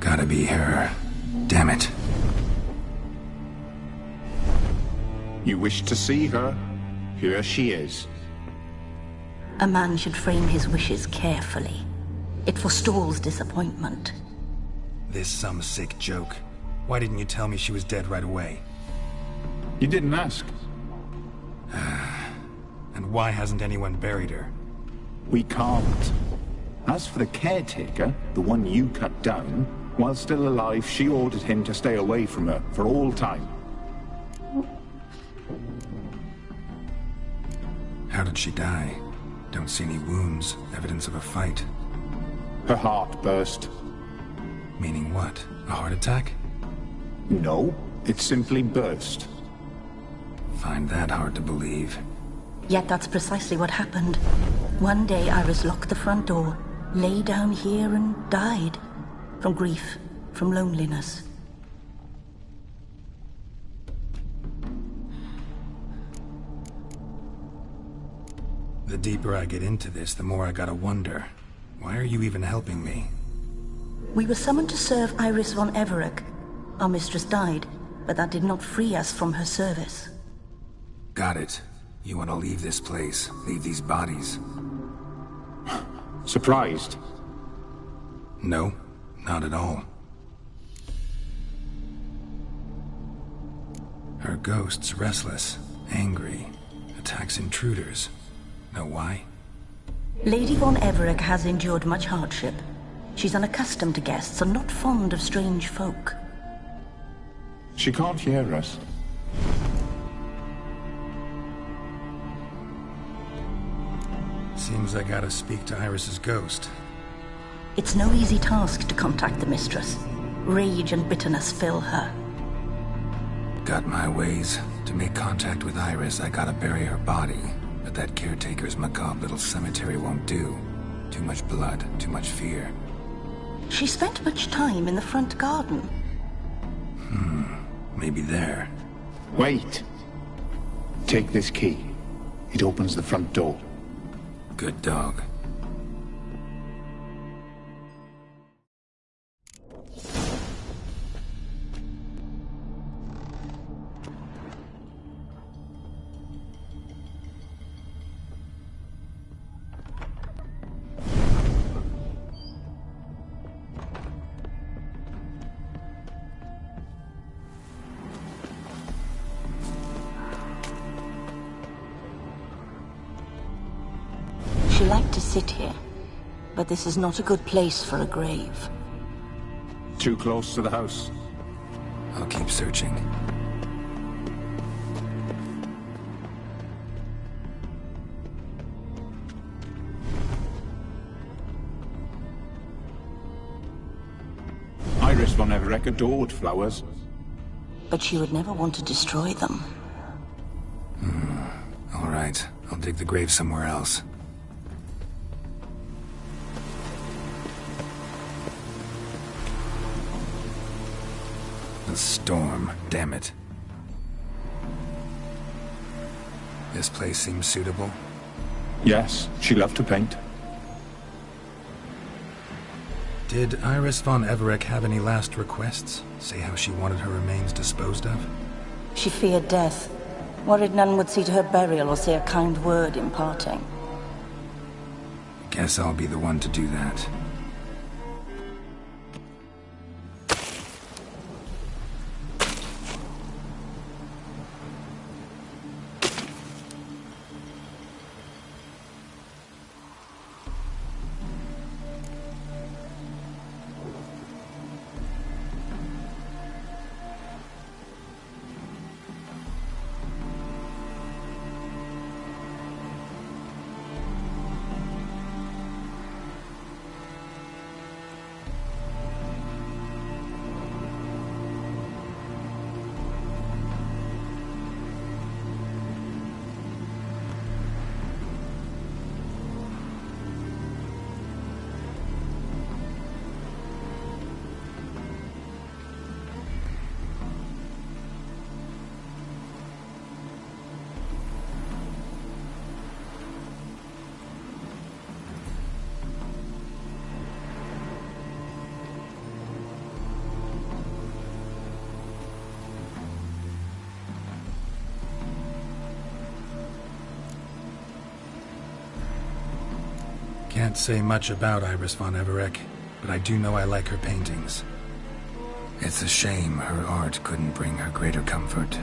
Gotta be her. Damn it. You wish to see her? Here she is. A man should frame his wishes carefully. It forestalls disappointment. This some sick joke. Why didn't you tell me she was dead right away? You didn't ask. And why hasn't anyone buried her? We can't. As for the caretaker, the one you cut down, while still alive, she ordered him to stay away from her for all time. How did she die? Don't see any wounds, evidence of a fight. Her heart burst. Meaning what? A heart attack? No, it simply burst. Find that hard to believe. Yet that's precisely what happened. One day Iris locked the front door, lay down here and died. From grief, from loneliness. The deeper I get into this, the more I gotta wonder. Why are you even helping me? We were summoned to serve Iris von Everec. Our mistress died, but that did not free us from her service. Got it. You want to leave this place, leave these bodies. Surprised? No, not at all. Her ghost's restless, angry, attacks intruders. Know why? Lady von Everec has endured much hardship. She's unaccustomed to guests and not fond of strange folk. She can't hear us. Seems I gotta speak to Iris's ghost. It's no easy task to contact the mistress. Rage and bitterness fill her. Got my ways. To make contact with Iris, I gotta bury her body. But that caretaker's macabre little cemetery won't do. Too much blood, too much fear. She spent much time in the front garden. Maybe there. Wait. Take this key. It opens the front door. Good dog. She liked to sit here, but this is not a good place for a grave. Too close to the house. I'll keep searching. Iris von Everec adored flowers. But she would never want to destroy them. All right, I'll dig the grave somewhere else. The storm, damn it. This place seems suitable. Yes, she loved to paint. Did Iris von Everec have any last requests? Say how she wanted her remains disposed of? She feared death. Worried none would see to her burial or say a kind word in parting. Guess I'll be the one to do that. Can't say much about Iris von Everec, but I do know I like her paintings. It's a shame her art couldn't bring her greater comfort.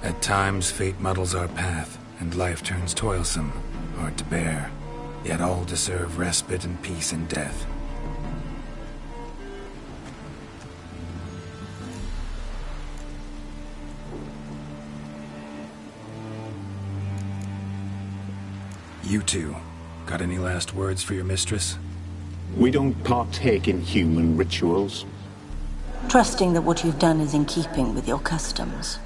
At times, fate muddles our path, and life turns toilsome, hard to bear. Yet all deserve respite and peace in death. You two, got any last words for your mistress? We don't partake in human rituals. trusting that what you've done is in keeping with your customs.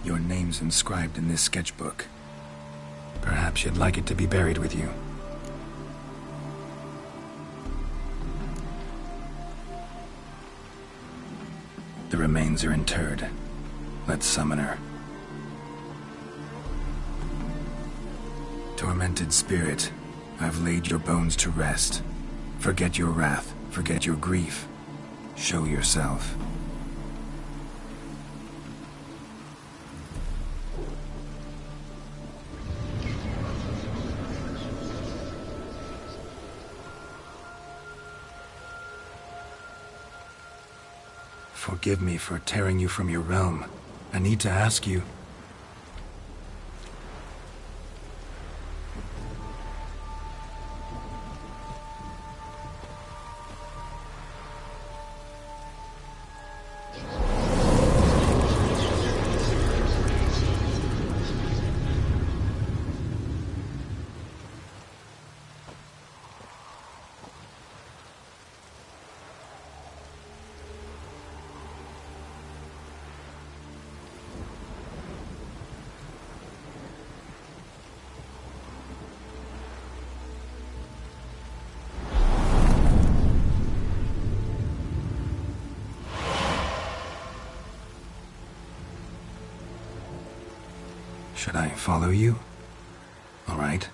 Your name's inscribed in this sketchbook. Perhaps you'd like it to be buried with you. The remains are interred. Let's summon her. Tormented spirit, I've laid your bones to rest. Forget your wrath, forget your grief. Show yourself. Forgive me for tearing you from your realm. I need to ask you. Should I follow you? All right.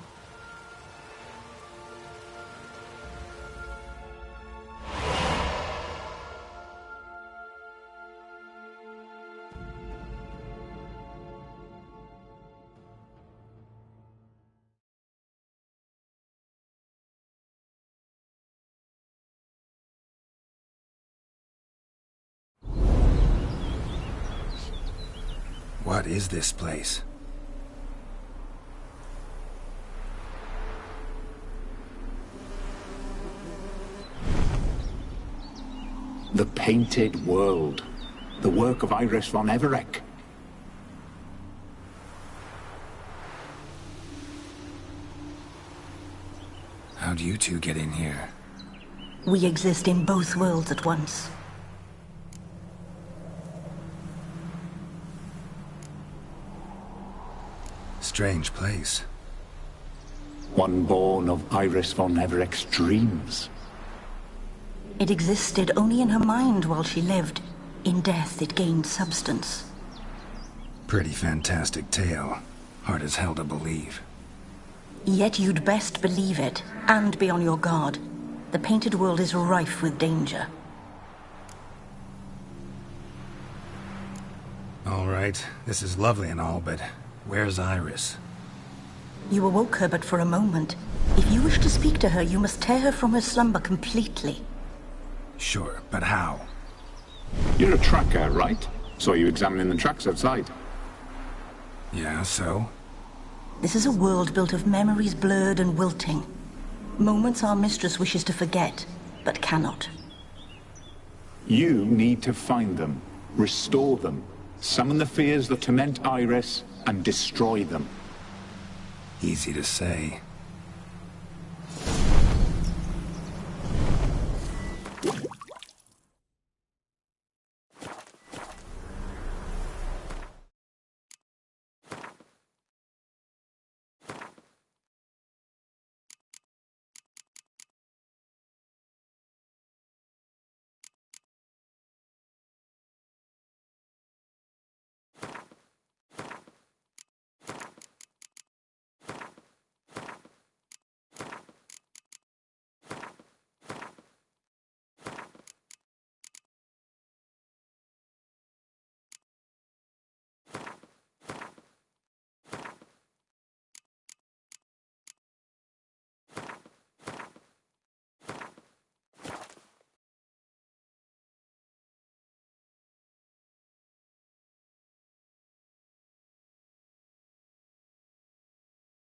What is this place? The Painted World. The work of Iris von Everec. How'd you two get in here? We exist in both worlds at once. Strange place. One born of Iris von Everec's dreams. It existed only in her mind while she lived. In death, it gained substance. Pretty fantastic tale. Hard as hell to believe. Yet you'd best believe it, and be on your guard. The Painted World is rife with danger. All right, this is lovely and all, but where's Iris? You awoke her but for a moment. If you wish to speak to her, you must tear her from her slumber completely. Sure, but how? You're a tracker, right? Saw you examining the tracks outside. Yeah, so? This is a world built of memories blurred and wilting. Moments our mistress wishes to forget, but cannot. You need to find them, restore them, summon the fears that torment Iris, and destroy them. Easy to say.